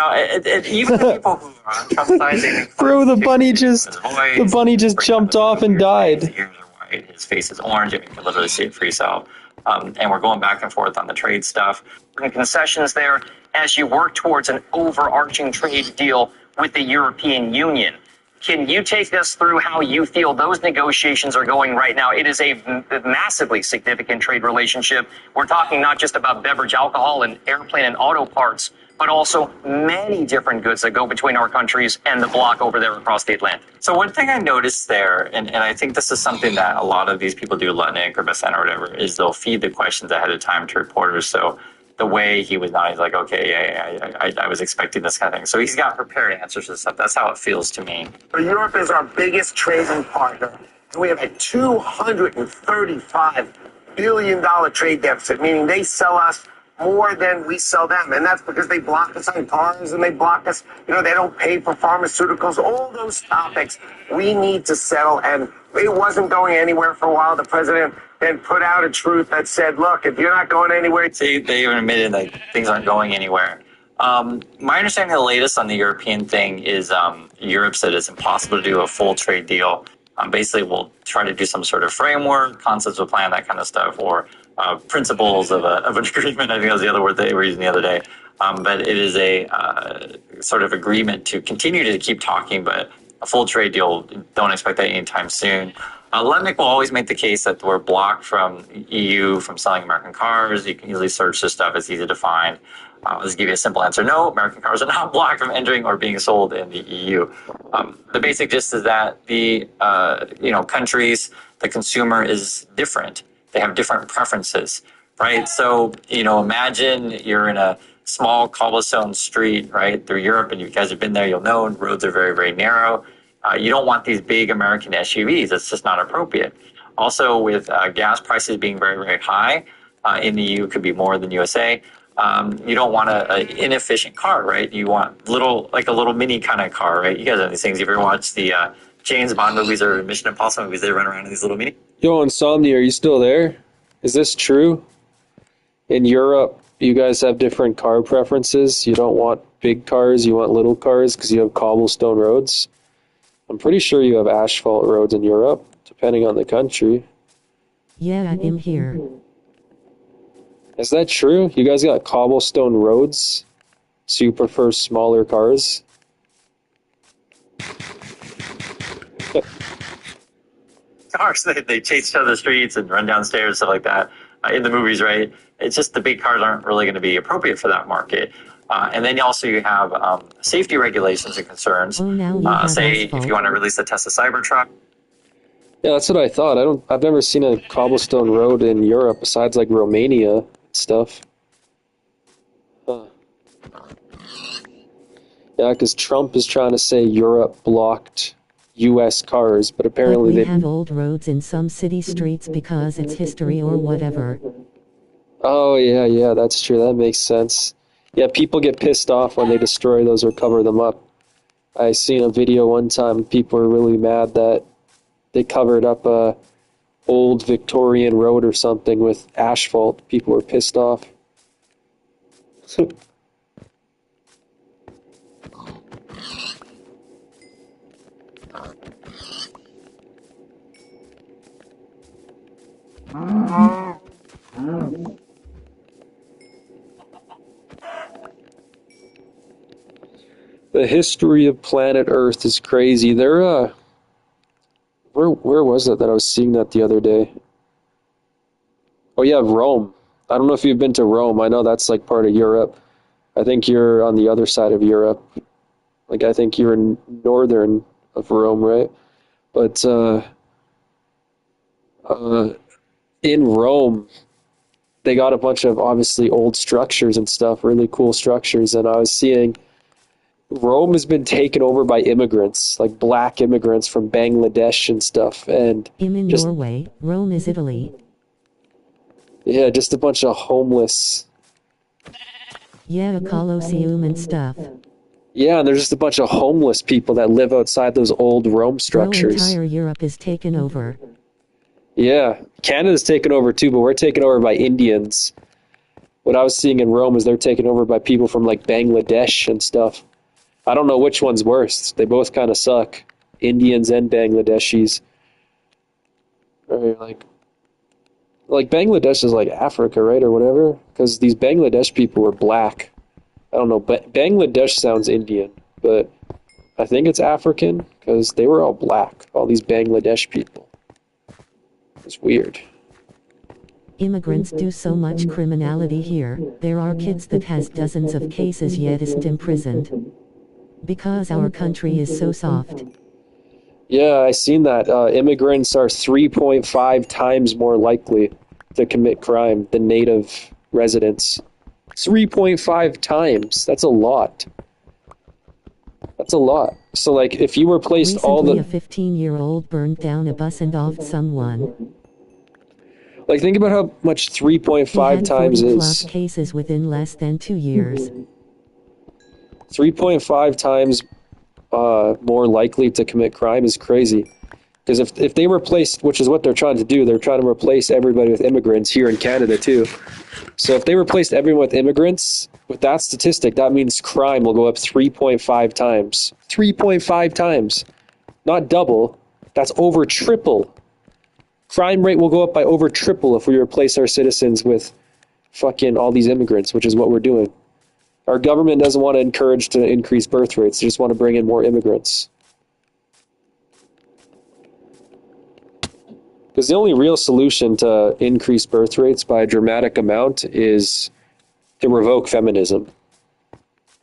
the people who are on Trump's side, they think, Bro, the bunny just jumped off and died. His ears are white, his face is orange, and you can literally see it for yourself. And we're going back and forth on the trade stuff. We're in concessions there as you work towards an overarching trade deal with the European Union. Can you take us through how you feel those negotiations are going right now? It is a massively significant trade relationship. We're talking not just about beverage alcohol and airplane and auto parts, but also many different goods that go between our countries and the bloc over there across the Atlantic. So one thing I noticed there, and I think this is something that a lot of these people do, Lutnick or Bassett or whatever, is they'll feed the questions ahead of time to reporters. So the way he was not, he's like, okay, yeah, I was expecting this kind of thing. So he's got prepared answers to stuff. That's how it feels to me. Europe is our biggest trading partner. And we have a $235 billion trade deficit, meaning they sell us more than we sell them. And that's because they block us on cars and they block us, they don't pay for pharmaceuticals, all those topics we need to settle. And it wasn't going anywhere for a while. The president then put out a truth that said, look, if you're not going anywhere. See, they even admitted like things aren't going anywhere. My understanding of the latest on the European thing is Europe said it's impossible to do a full trade deal. Basically, we'll try to do some sort of framework, concepts of plan, that kind of stuff, or principles of an agreement. I think that was the other word they were using the other day. But it is a sort of agreement to continue to keep talking, but a full trade deal, don't expect that anytime soon. Lutnick will always make the case that we're blocked from EU from selling American cars. You can easily search this stuff. It's easy to find. I'll just give you a simple answer. No, American cars are not blocked from entering or being sold in the EU. The basic gist is that the countries, the consumer is different. They have different preferences, right? So, imagine you're in a small cobblestone street, right, through Europe, and you guys have been there, you'll know roads are very, very narrow. You don't want these big American SUVs. It's just not appropriate. Also, with gas prices being very, very high in the EU, could be more than USA. You don't want an inefficient car, right? You want a little mini kind of car, right? You guys have these things. If you ever watched the James Bond movies or Mission Impossible movies, they run around in these little mini. Yo, Insomnia, are you still there? Is this true? In Europe, you guys have different car preferences. You don't want big cars, you want little cars because you have cobblestone roads. I'm pretty sure you have asphalt roads in Europe, depending on the country. Yeah, I'm here. Is that true? You guys got cobblestone roads, so you prefer smaller cars? Cars, they chase each other the streets and run downstairs, stuff like that. In the movies, right? It's just the big cars aren't really going to be appropriate for that market. And then also you have safety regulations and concerns. Oh, now you have say asphalt. if you want to release the Tesla Cybertruck. Yeah, that's what I thought. I've never seen a cobblestone road in Europe besides like Romania and stuff. Huh. Yeah, because Trump is trying to say Europe blocked U.S. cars, but But apparently we they. have old roads in some city streets because it's history or whatever. Oh yeah, that's true. That makes sense. Yeah, people get pissed off when they destroy those or cover them up. I seen a video one time. People were really mad that they covered up a old Victorian road or something with asphalt. People were pissed off. The history of planet Earth is crazy. Where was it that I was seeing that the other day? Oh yeah, Rome. I don't know if you've been to Rome. I know that's like part of Europe. I think you're on the other side of Europe. Like I think you're in northern of Rome, right? But in Rome, they got a bunch of obviously old structures and stuff, really cool structures, and I was seeing Rome has been taken over by immigrants, like black immigrants from Bangladesh and stuff, and I'm in just Norway. Rome is Italy. yeah, just a bunch of homeless. Yeah, a Colosseum and stuff. Yeah, and there's just a bunch of homeless people that live outside those old Rome Bro, structures. entire Europe is taken over. Yeah, Canada's taken over too, but we're taken over by Indians. What I was seeing in Rome is they're taken over by people from like Bangladesh and stuff. I don't know which one's worse. They both kind of suck. Indians and Bangladeshis. Or like Bangladesh is like Africa, right, or whatever? Because these Bangladesh people were black. I don't know, but Bangladesh sounds Indian, but I think it's African because they were all black. All these Bangladesh people. It's weird. Immigrants do so much criminality here. There are kids that has dozens of cases yet isn't imprisoned. Because our country is so soft. Yeah, I seen that. Immigrants are 3.5 times more likely to commit crime than native residents. 3.5 times. That's a lot. That's a lot. So, like, if you replaced Recently, all the... a 15-year-old burned down a bus and offed someone. Like, think about how much 3.5 times He had 40 is. plus cases within less than 2 years. 3.5 times more likely to commit crime is crazy. Because if they replaced, which is what they're trying to do, they're trying to replace everybody with immigrants here in Canada too. So if they replaced everyone with immigrants, with that statistic, that means crime will go up 3.5 times. 3.5 times. Not double. That's over triple. Crime rate will go up by over triple if we replace our citizens with fucking all these immigrants, which is what we're doing. Our government doesn't want to encourage to increase birth rates. They just want to bring in more immigrants. Because the only real solution to increase birth rates by a dramatic amount is to revoke feminism.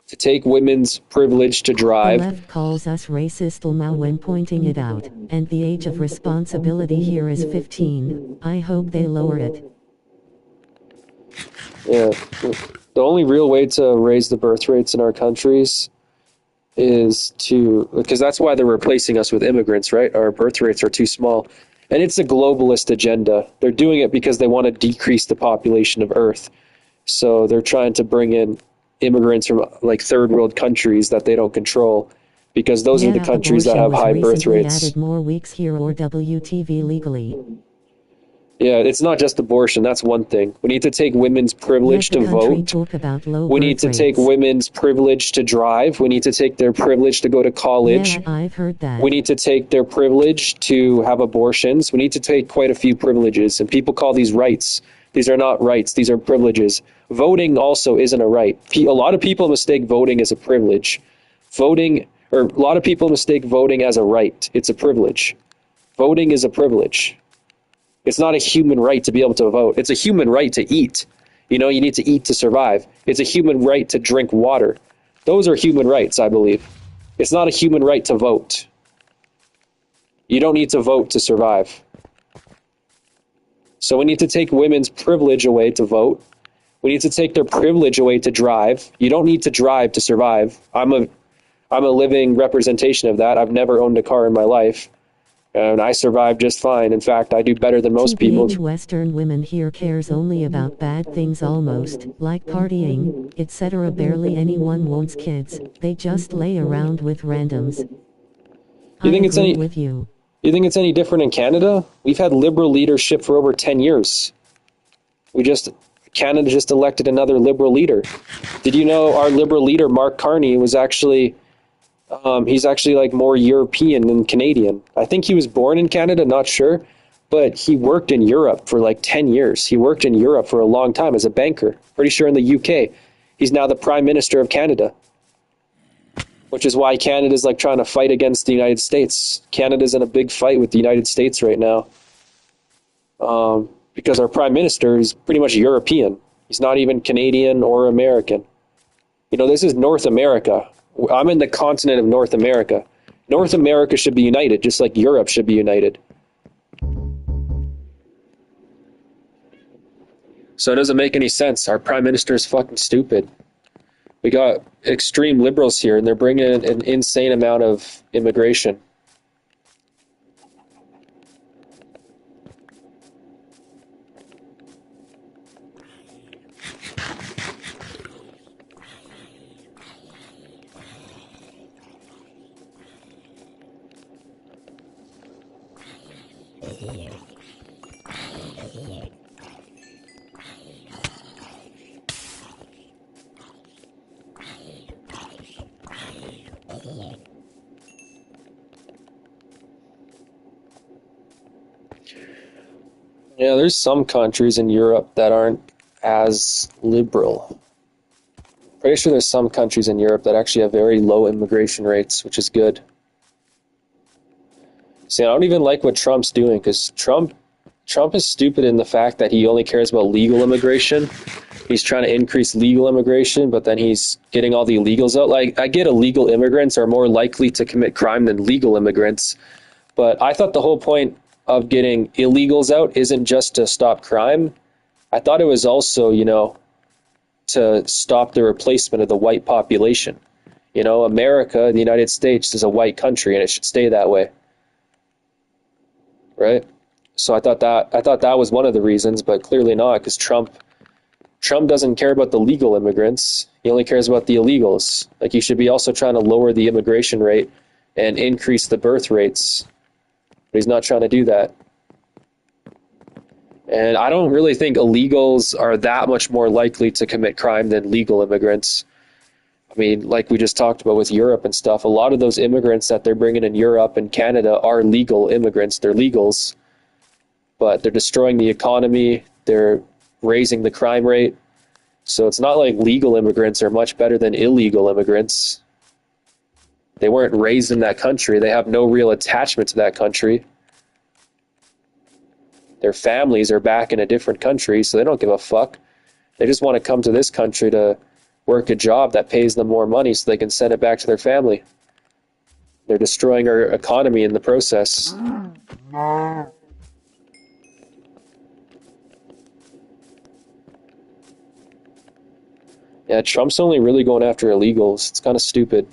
To take women's privilege to The drive. left calls us racist Lma when pointing it out, and the age of responsibility here is 15. I hope they lower it. Yeah. The only real way to raise the birth rates in our countries is to, because that's why they're replacing us with immigrants, right? Our birth rates are too small. And it's a globalist agenda. They're doing it because they want to decrease the population of Earth. So they're trying to bring in immigrants from like third world countries that they don't control, because those are the countries that have high birth rates. Added more weeks here or WTV legally. Yeah, it's not just abortion. That's one thing. We need to take women's privilege to vote. We need to take women's privilege to drive. We need to take their privilege to go to college. Yeah, I've heard that. We need to take their privilege to have abortions. We need to take quite a few privileges. And people call these rights. These are not rights. These are privileges. Voting also isn't a right. A lot of people mistake voting as a privilege. A lot of people mistake voting as a right. It's a privilege. Voting is a privilege. It's not a human right to be able to vote. It's a human right to eat. You know, you need to eat to survive. It's a human right to drink water. Those are human rights, I believe. It's not a human right to vote. You don't need to vote to survive. So we need to take women's privilege away to vote. We need to take their privilege away to drive. You don't need to drive to survive. I'm a living representation of that. I've never owned a car in my life. And I survive just fine. In fact, I do better than most people. Western women here cares only about bad things almost, like partying, etc. Barely anyone wants kids. They just lay around with randoms. You think You think it's any different in Canada? We've had liberal leadership for over 10 years. Canada just elected another liberal leader. Did you know our liberal leader, Mark Carney, was actually... he's actually like more European than Canadian. I think he was born in Canada, not sure, but he worked in Europe for like 10 years. He worked in Europe for a long time as a banker, pretty sure in the UK. He's now the Prime Minister of Canada, which is why Canada's like trying to fight against the United States. Canada's in a big fight with the United States right now, because our Prime Minister is pretty much European. He's not even Canadian or American. You know, this is North America. I'm in the continent of North America. North America should be united, just like Europe should be united. So it doesn't make any sense. Our prime minister is fucking stupid. We got extreme liberals here, and they're bringing in an insane amount of immigration. Yeah, there's some countries in Europe that aren't as liberal. Pretty sure there's some countries in Europe that actually have very low immigration rates, which is good. See, I don't even like what Trump's doing, because Trump Trump is stupid in the fact that he only cares about legal immigration. He's trying to increase legal immigration, but then he's getting all the illegals out. Like, I get illegal immigrants are more likely to commit crime than legal immigrants, but I thought the whole point of getting illegals out isn't just to stop crime. I thought it was also, to stop the replacement of the white population. America, the United States, is a white country, and it should stay that way. Right? So I thought that was one of the reasons, but clearly not, because Trump doesn't care about the legal immigrants. He only cares about the illegals. Like, he should be also trying to lower the immigration rate and increase the birth rates. But he's not trying to do that. And I don't really think illegals are that much more likely to commit crime than legal immigrants. I mean, like we just talked about with Europe and stuff, a lot of those immigrants that they're bringing in Europe and Canada are legal immigrants. They're legals, but they're destroying the economy. They're raising the crime rate. So it's not like legal immigrants are much better than illegal immigrants. They weren't raised in that country. They have no real attachment to that country. Their families are back in a different country, so they don't give a fuck. They just want to come to this country to work a job that pays them more money so they can send it back to their family. They're destroying our economy in the process. Yeah, Trump's only really going after illegals. It's kind of stupid.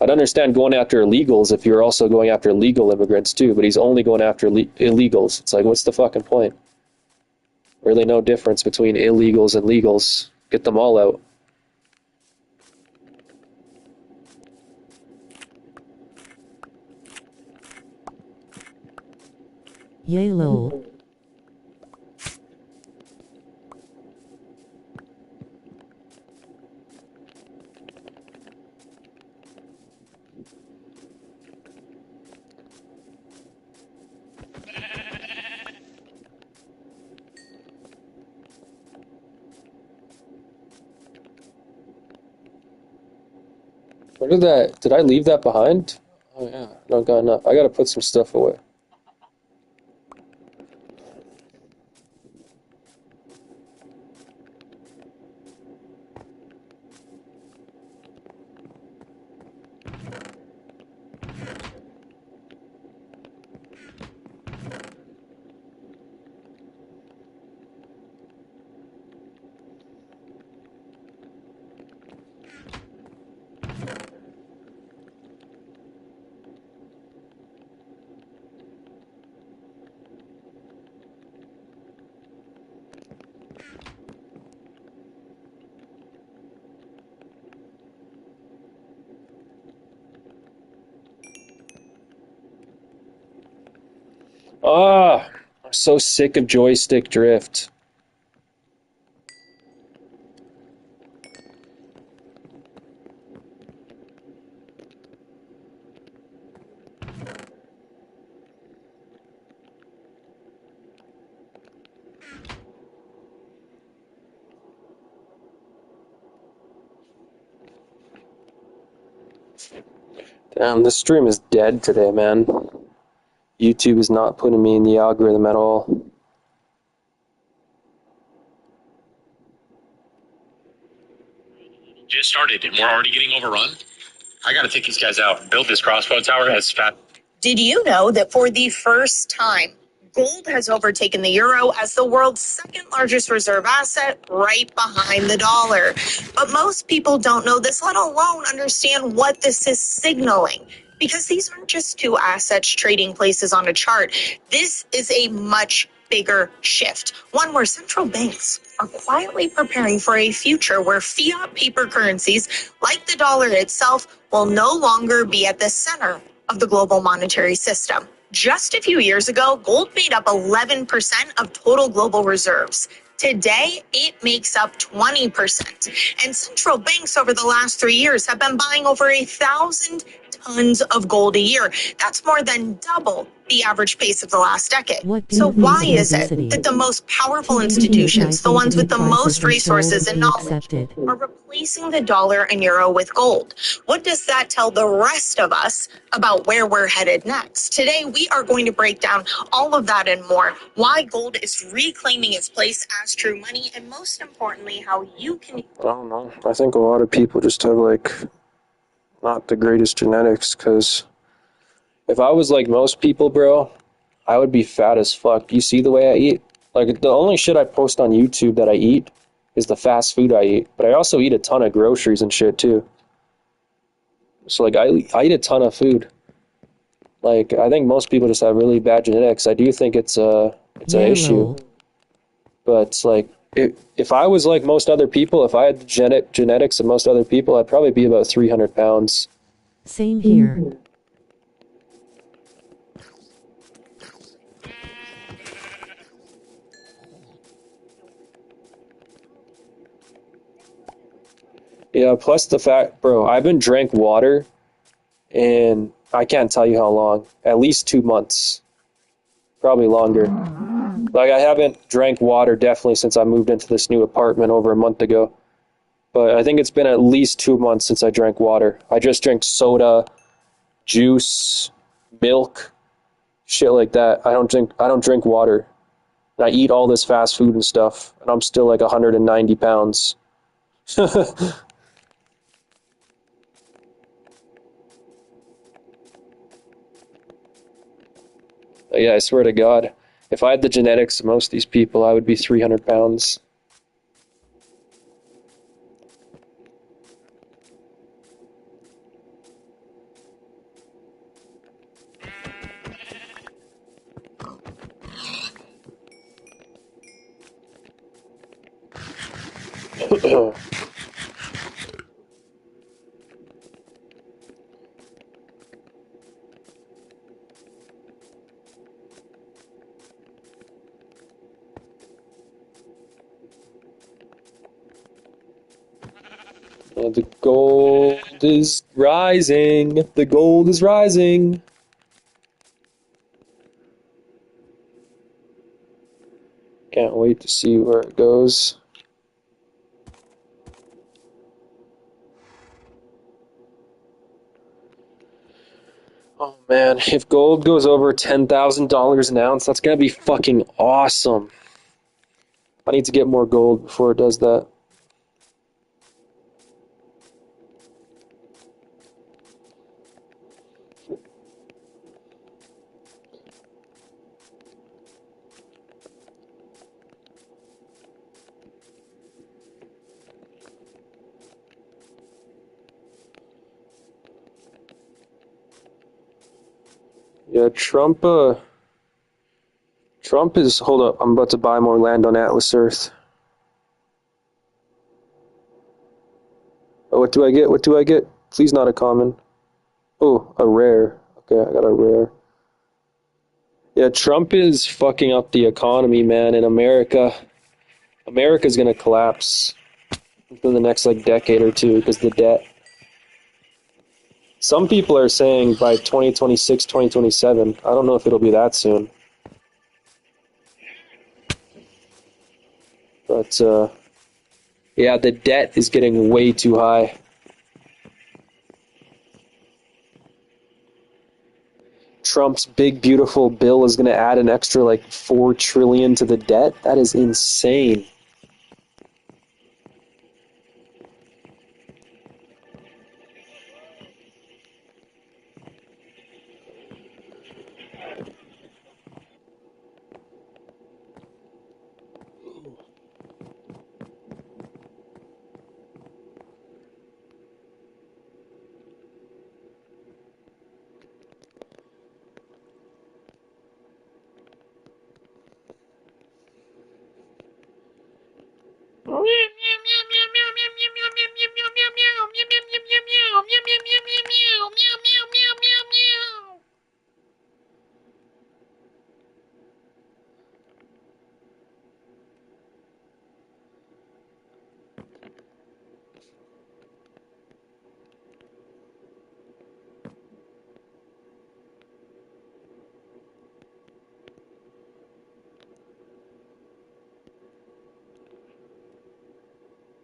I'd understand going after illegals if you're also going after legal immigrants too, but he's only going after illegals. It's like, what's the fucking point? Really no difference between illegals and legals. Get them all out. Yay lol. Where did I leave that behind? Oh yeah, not got enough. I gotta put some stuff away. Ah, I'm so sick of joystick drift. Damn, this stream is dead today, man. YouTube is not putting me in the algorithm at all. Just started and we're already getting overrun. I gotta take these guys out and build this crossbow tower as fast. Did you know that for the first time, gold has overtaken the euro as the world's second largest reserve asset, right behind the dollar? But most people don't know this, let alone understand what this is signaling. Because these aren't just two assets trading places on a chart. This is a much bigger shift, one where central banks are quietly preparing for a future where fiat paper currencies, like the dollar itself, will no longer be at the center of the global monetary system. Just a few years ago, gold made up 11% of total global reserves. Today, it makes up 20%. And central banks over the last 3 years have been buying over 1,000 tons of gold a year. That's more than double the average pace of the last decade. What do So you think why of is obesity? it that the most powerful TBD, I institutions, the think ones with the prices most have resources sold and be knowledge, accepted. are replacing the dollar and euro with gold? What does that tell the rest of us about where we're headed next? Today, we are going to break down all of that and more, why gold is reclaiming its place as true money, and most importantly, how you can... I don't know. I think a lot of people just have, like, not the greatest genetics, because if I was like most people, bro, I would be fat as fuck. You see the way I eat? Like, the only shit I post on YouTube that I eat is the fast food I eat. But I also eat a ton of groceries and shit, too. So, like, I eat a ton of food. Like, I think most people just have really bad genetics. I do think it's an issue. But, like, if I was like most other people, if I had the genetics of most other people, I'd probably be about 300 pounds. Same here. Yeah, plus the fact, bro, I haven't drank water in, I can't tell you how long, at least 2 months, probably longer. Like, I haven't drank water definitely since I moved into this new apartment over a month ago. But I think it's been at least 2 months since I drank water. I just drink soda, juice, milk, shit like that. I don't drink water. And I eat all this fast food and stuff, and I'm still like 190 pounds. Yeah, I swear to God, if I had the genetics of most of these people, I would be 300 pounds. The gold is rising. The gold is rising. Can't wait to see where it goes. Oh man, if gold goes over $10,000 an ounce, that's gonna be fucking awesome. I need to get more gold before it does that. Yeah, Trump is, hold up, I'm about to buy more land on Atlas Earth. Oh, what do I get? What do I get? Please not a common. Oh, a rare. Okay, I got a rare. Yeah, Trump is fucking up the economy, man, in America. America's gonna collapse within the next, like, decade or two because the debt. Some people are saying by 2026, 2027. I don't know if it'll be that soon. But, yeah, the debt is getting way too high. Trump's big, beautiful bill is going to add an extra, like, $4 trillion to the debt? That is insane.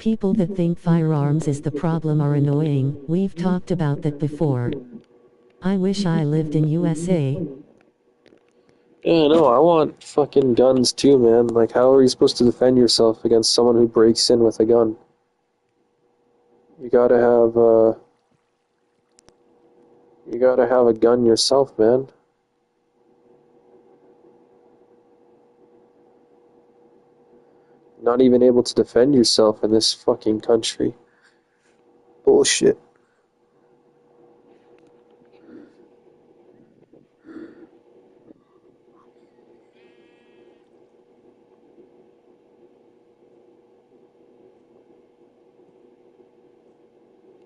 People that think firearms is the problem are annoying. We've talked about that before. I wish I lived in USA. Yeah, no, I want fucking guns too, man. Like, how are you supposed to defend yourself against someone who breaks in with a gun? You gotta have a gun yourself, man. Not even able to defend yourself in this fucking country. Bullshit.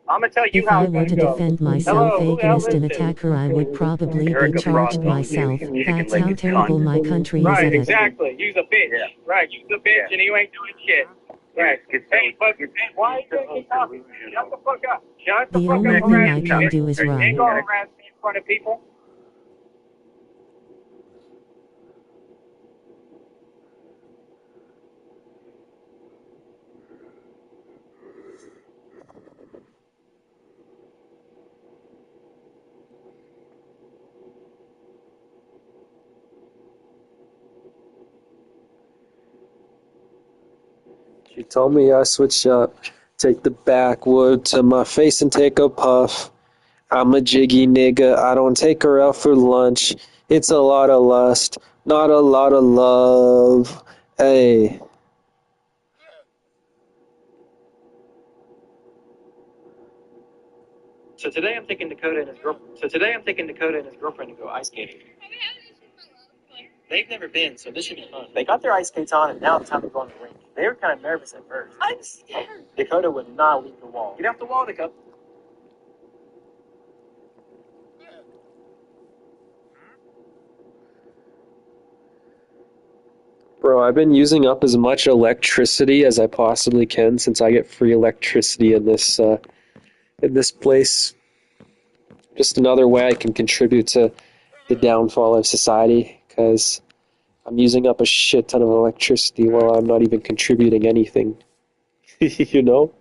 I'm gonna tell you If how I it's were gonna to go. defend myself Hello, who the hell against is an this? attacker, I would probably be Erica charged Frost owns you. myself. You can That's lick how his terrible cunt. my country is Right, at it. exactly. You's a bitch. Yeah. Right, you's a bitch, Yeah. and you ain't doing shit. Right. Get Hey, but get- hey, why are you gonna keep talking? Shut the fuck up. Shut the The fuck only up. thing I Harass me, can bitch. do is You run. ain't gonna harass me in front of people. She told me I switch up. Take the backwood to my face and take a puff. I'm a jiggy nigga, I don't take her out for lunch. It's a lot of lust, not a lot of love. Hey. So today I'm taking Dakota and his girlfriend to go ice skating. They've never been, so this should be fun. They got their ice skates on, and now it's time to go on the rink. They were kind of nervous at first. I'm scared. Dakota would not leave the wall. Get off the wall, Dakota. Bro, I've been using up as much electricity as I possibly can since I get free electricity in this place. Just another way I can contribute to the downfall of society, because I'm using up a shit ton of electricity while I'm not even contributing anything. You know?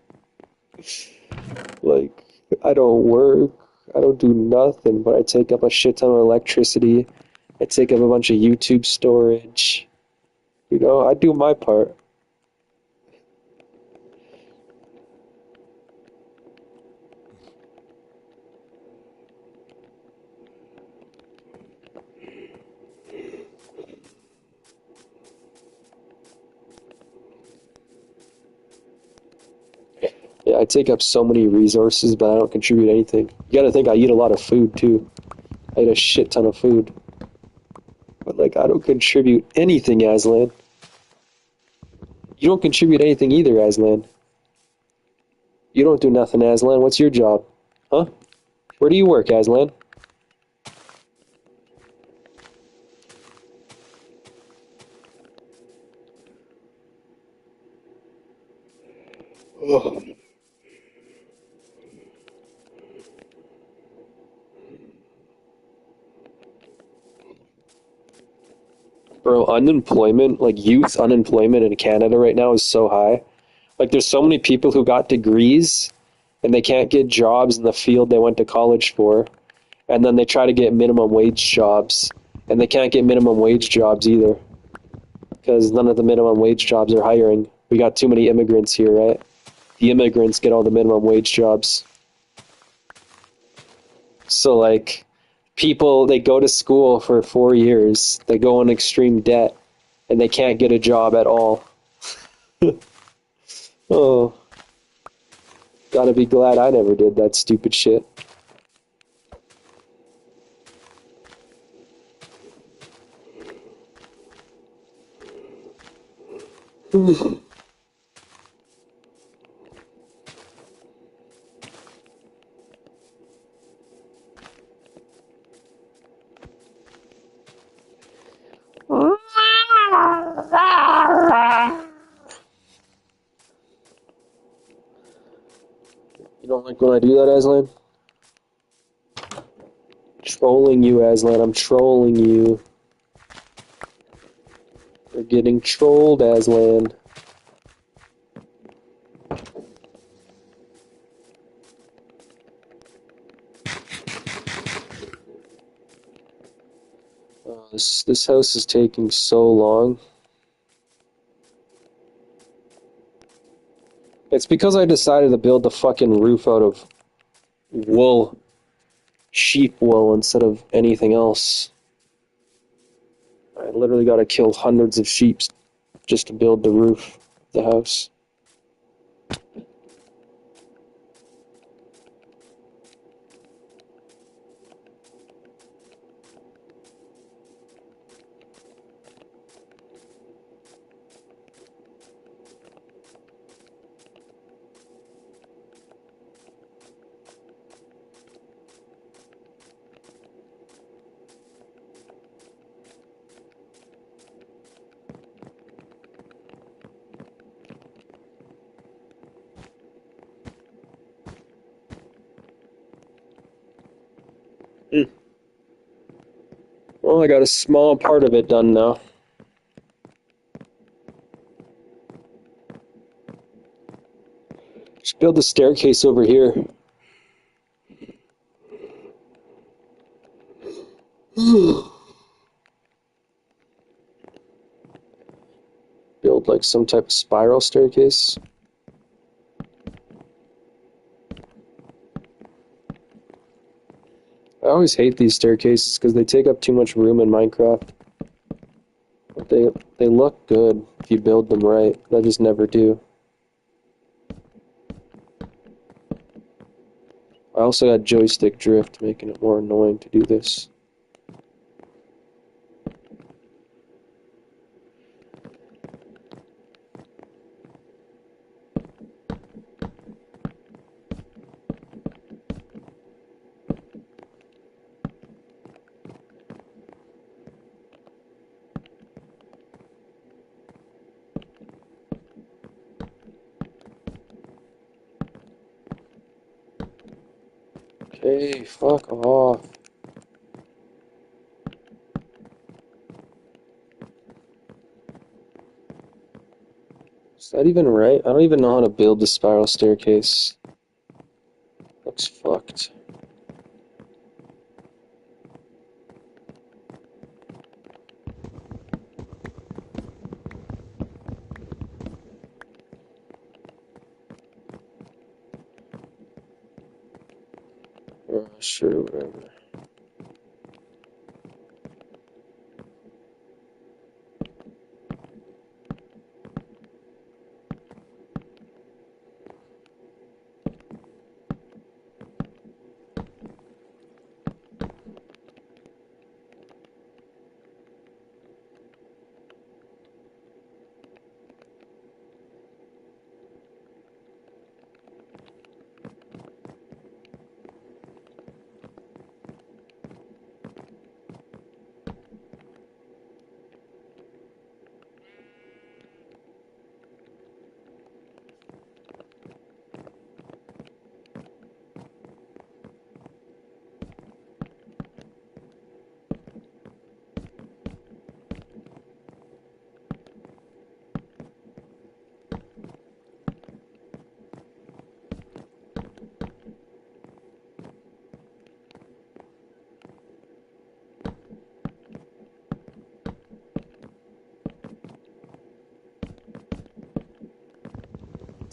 Like, I don't work, I don't do nothing, but I take up a shit ton of electricity. I take up a bunch of YouTube storage. You know, I do my part. Yeah, I take up so many resources, but I don't contribute anything. You gotta think I eat a lot of food, too. I eat a shit ton of food. But, like, I don't contribute anything, Aslan. You don't contribute anything either, Aslan. You don't do nothing, Aslan. What's your job? Huh? Where do you work, Aslan? Ugh. Bro, unemployment, like youth unemployment in Canada right now is so high. Like, there's so many people who got degrees and they can't get jobs in the field they went to college for. And then they try to get minimum wage jobs and they can't get minimum wage jobs either, because none of the minimum wage jobs are hiring. We got too many immigrants here, right? The immigrants get all the minimum wage jobs. So, like, people, they go to school for 4 years, they go in extreme debt, and they can't get a job at all. Oh, gotta be glad I never did that stupid shit. You don't like when I do that, Aslan? Trolling you, Aslan. I'm trolling you. You're getting trolled, Aslan. This house is taking so long. It's because I decided to build the fucking roof out of wool, sheep wool, instead of anything else. I literally got to kill hundreds of sheep just to build the roof of the house. Well, I got a small part of it done now. Just build the staircase over here. Build like some type of spiral staircase. I always hate these staircases because they take up too much room in Minecraft. But they look good if you build them right. I just never do. I also got joystick drift, making it more annoying to do this. Okay, fuck off. Is that even right? I don't even know how to build the spiral staircase. Looks fucked. Sure, whatever.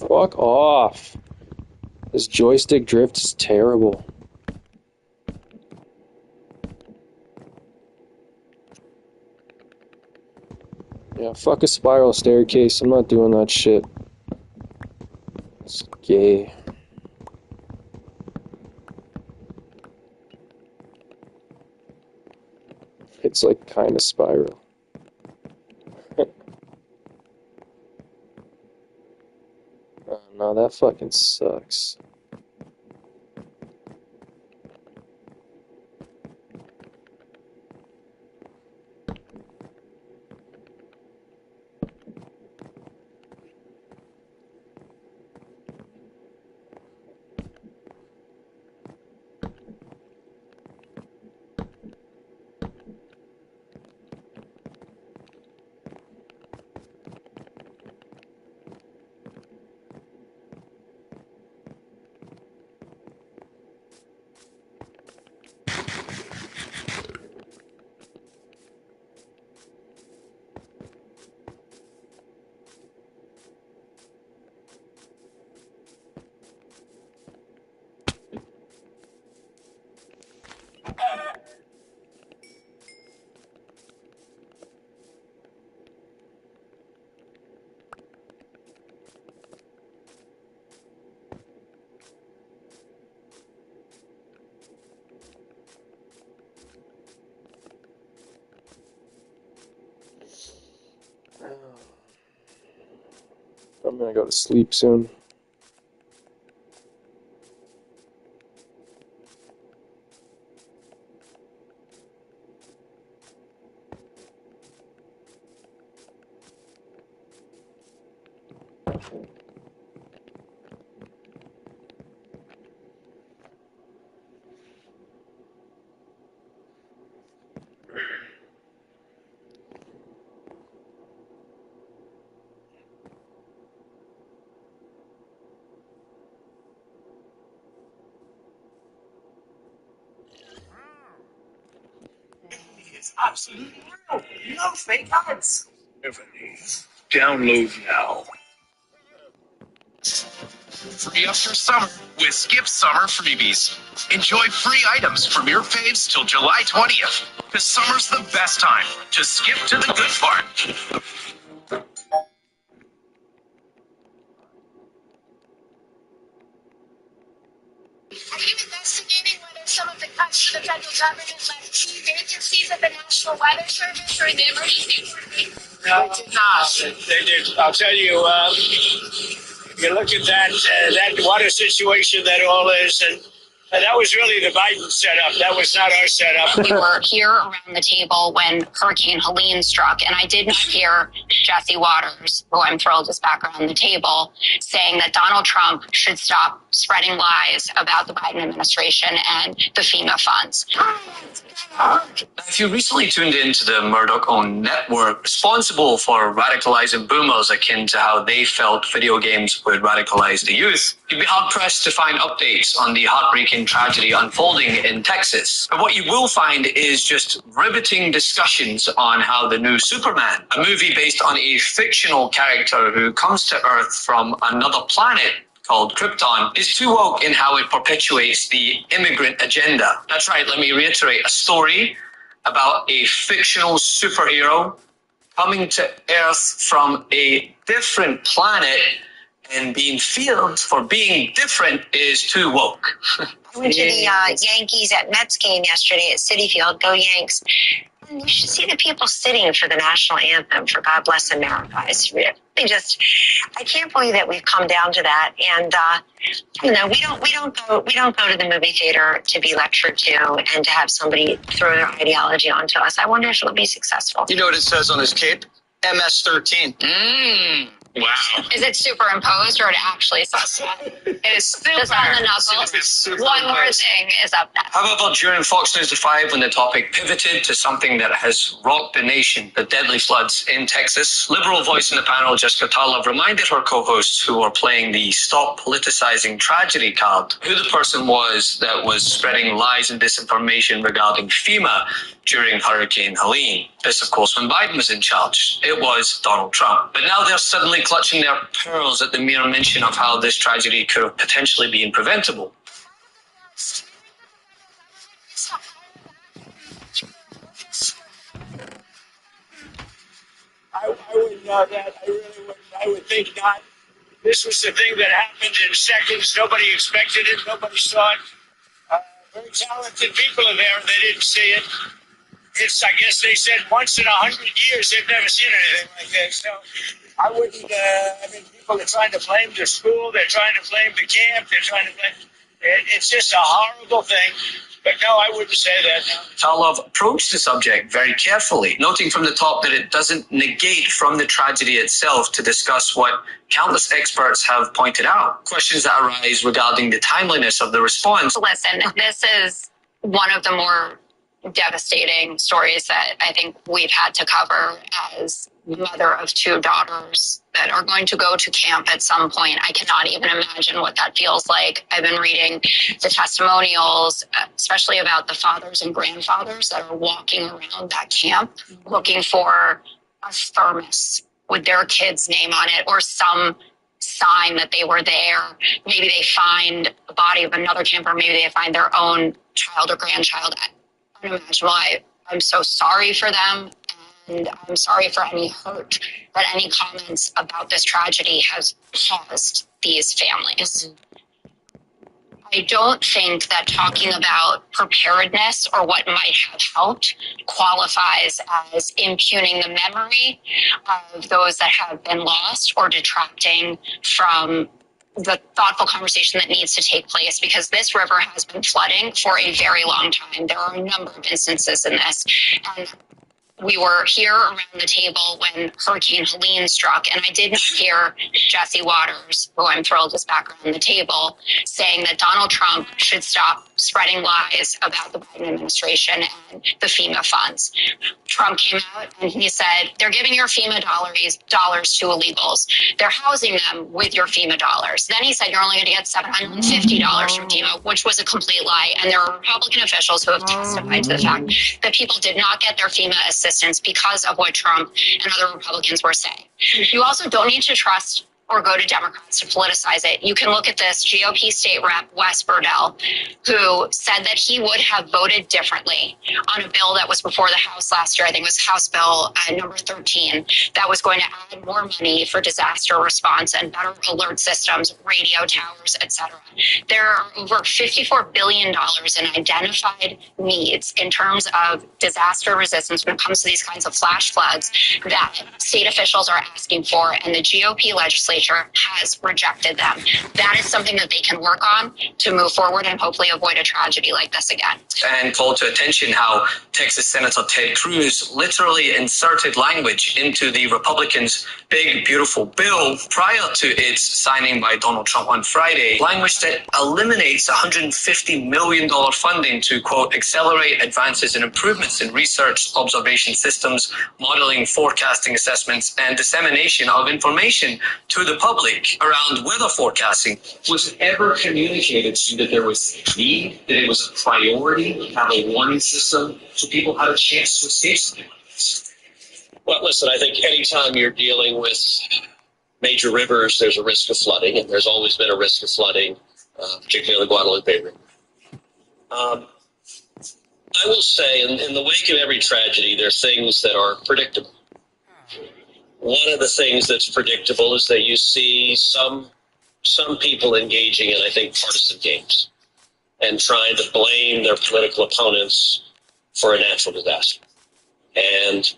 Fuck off. This joystick drift is terrible. Yeah, fuck a spiral staircase. I'm not doing that shit. It's gay. It's like kind of spiral. Oh, no, that fucking sucks. I'm gonna go to sleep soon. It's absolutely real. No fake ads. Download now. Free up your summer with Skip Summer Freebies. Enjoy free items from your faves till July 20th. Because summer's the best time to skip to the good part. Are you investigating whether some of the cuts to the federal government left key vacancies at the National Weather Service or the Emergency Department? No, it did not. They did. I'll tell you, you look at that water situation that all is, and that was really the Biden setup. That was not our setup. We were here around the table when Hurricane Helene struck, and I did not hear Jesse Waters, who I'm thrilled is back around the table, saying that Donald Trump should stop spreading lies about the Biden administration and the FEMA funds. If you recently tuned into the Murdoch-owned network responsible for radicalizing boomers akin to how they felt video games would radicalize the youth, you'd be hard-pressed to find updates on the heartbreaking tragedy unfolding in Texas. And what you will find is just riveting discussions on how the new Superman, a movie based on a fictional character who comes to Earth from another planet called Krypton, is too woke in how it perpetuates the immigrant agenda. That's right, let me reiterate, a story about a fictional superhero coming to Earth from a different planet and being filmed for being different is too woke. I went to the Yankees at Mets game yesterday at Citi Field. Go Yanks. And you should see the people sitting for the national anthem for God Bless America. It's really just, I can't believe that we've come down to that. And you know, we don't go to the movie theater to be lectured to and to have somebody throw their ideology onto us. I wonder if it'll be successful. You know what it says on his cape? MS-13. Wow. Is it superimposed or it actually says that? It is super. Just on the knuckles. One more thing is up next. However, during Fox News at 5, when the topic pivoted to something that has rocked the nation, the deadly floods in Texas, liberal voice in the panel, Jessica Tarlov, reminded her co-hosts who were playing the Stop Politicizing Tragedy card who the person was that was spreading lies and disinformation regarding FEMA during Hurricane Helene. This, of course, when Biden was in charge. It was Donald Trump. But now they're suddenly clutching their pearls at the mere mention of how this tragedy could have potentially been preventable. I wouldn't know that. I really wouldn't. I would think not. This was the thing that happened in seconds. Nobody expected it. Nobody saw it. Very talented people are there, and they didn't see it. It's, I guess they said once in 100 years they've never seen anything like this. So I wouldn't, I mean, people are trying to blame the school, they're trying to blame the camp, they're trying to blame, it's just a horrible thing. But no, I wouldn't say that. No. Tarlov approached the subject very carefully, noting from the top that it doesn't negate from the tragedy itself to discuss what countless experts have pointed out. Questions that arise regarding the timeliness of the response. Listen, this is one of the more devastating stories that I think we've had to cover as mother of two daughters that are going to go to camp at some point. I cannot even imagine what that feels like. I've been reading the testimonials, especially about the fathers and grandfathers that are walking around that camp looking for a thermos with their kid's name on it or some sign that they were there. Maybe they find the body of another camper. Maybe they find their own child or grandchild. unimaginable. I'm so sorry for them, and I'm sorry for any hurt that any comments about this tragedy has caused these families. I don't think that talking about preparedness or what might have helped qualifies as impugning the memory of those that have been lost or detracting from the thoughtful conversation that needs to take place, because this river has been flooding for a very long time. There are a number of instances in this. And we were here around the table when Hurricane Helene struck, and I did not hear Jesse Waters, who I'm thrilled is back around the table, saying that Donald Trump should stop spreading lies about the Biden administration and the FEMA funds. Trump came out and he said, they're giving your FEMA dollars to illegals. They're housing them with your FEMA dollars. Then he said, you're only going to get $750 from FEMA, which was a complete lie. And there are Republican officials who have testified to the fact that people did not get their FEMA assistance because of what Trump and other Republicans were saying. You also don't need to trust or go to Democrats to politicize it. You can look at this GOP state rep, Wes Burdell, who said that he would have voted differently on a bill that was before the House last year. I think it was House Bill number 13, that was going to add more money for disaster response and better alert systems, radio towers, etc. There are over $54 billion in identified needs in terms of disaster resistance when it comes to these kinds of flash floods that state officials are asking for, and the GOP legislature has rejected them. That is something that they can work on to move forward and hopefully avoid a tragedy like this again. And call to attention how Texas Senator Ted Cruz literally inserted language into the Republicans' big, beautiful bill prior to its signing by Donald Trump on Friday. Language that eliminates $150 million funding to, quote, accelerate advances and improvements in research, observation systems, modeling, forecasting, assessments, and dissemination of information to the public around weather forecasting. Was it ever communicated to you that there was need, that it was a priority to have a warning system so people had a chance to escape something like this? Well, listen, I think anytime you're dealing with major rivers, there's a risk of flooding, and there's always been a risk of flooding, particularly the Guadalupe River. I will say, in the wake of every tragedy, there are things that are predictable. One of the things that's predictable is that you see some people engaging in, I think, partisan games and trying to blame their political opponents for a natural disaster. And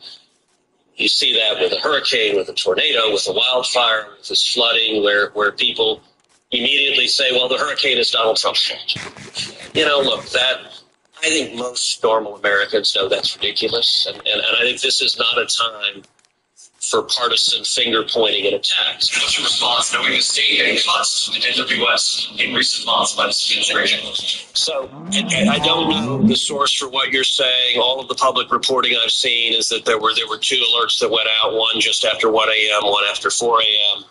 you see that with a hurricane, with a tornado, with a wildfire, with this flooding, where people immediately say, well, the hurricane is Donald Trump's fault. You know, look, that I think most normal Americans know that's ridiculous. And I think this is not a time for partisan finger-pointing and attacks. What's your response, knowing the state getting cuts in NWS in recent months by this administration? So I don't know the source for what you're saying. All of the public reporting I've seen is that there were two alerts that went out, one just after 1 a.m., one after 4 a.m.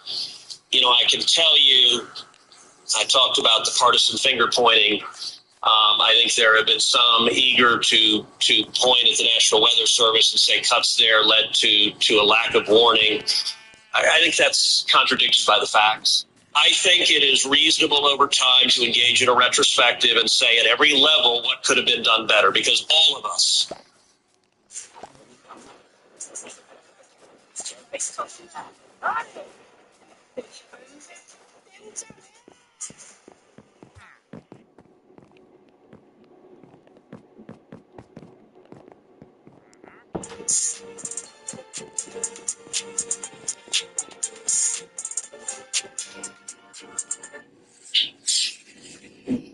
You know, I can tell you, I talked about the partisan finger-pointing. I think there have been some eager to point at the National Weather Service and say cuts there led to a lack of warning. I think that's contradicted by the facts. I think it is reasonable over time to engage in a retrospective and say at every level what could have been done better, because all of us.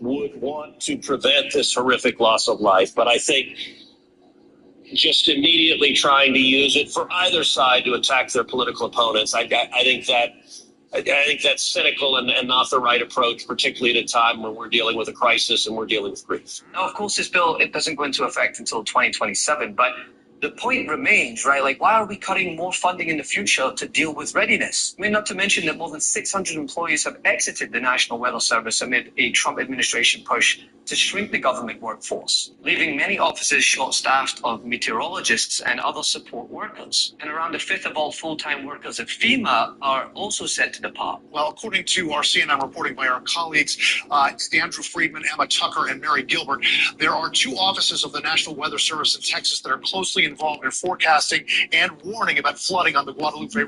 Would want to prevent this horrific loss of life, but I think just immediately trying to use it for either side to attack their political opponents, I think that's cynical and not the right approach, particularly at a time when we're dealing with a crisis and we're dealing with grief. Now, of course, this bill, it doesn't go into effect until 2027, but the point remains, right? Like, why are we cutting more funding in the future to deal with readiness? I mean, not to mention that more than 600 employees have exited the National Weather Service amid a Trump administration push to shrink the government workforce, leaving many offices short-staffed of meteorologists and other support workers. And around a fifth of all full-time workers at FEMA are also set to depart. Well, according to our CNN reporting by our colleagues, Andrew Friedman, Emma Tucker, and Mary Gilbert, there are 2 offices of the National Weather Service in Texas that are closely involved in forecasting and warning about flooding on the Guadalupe River.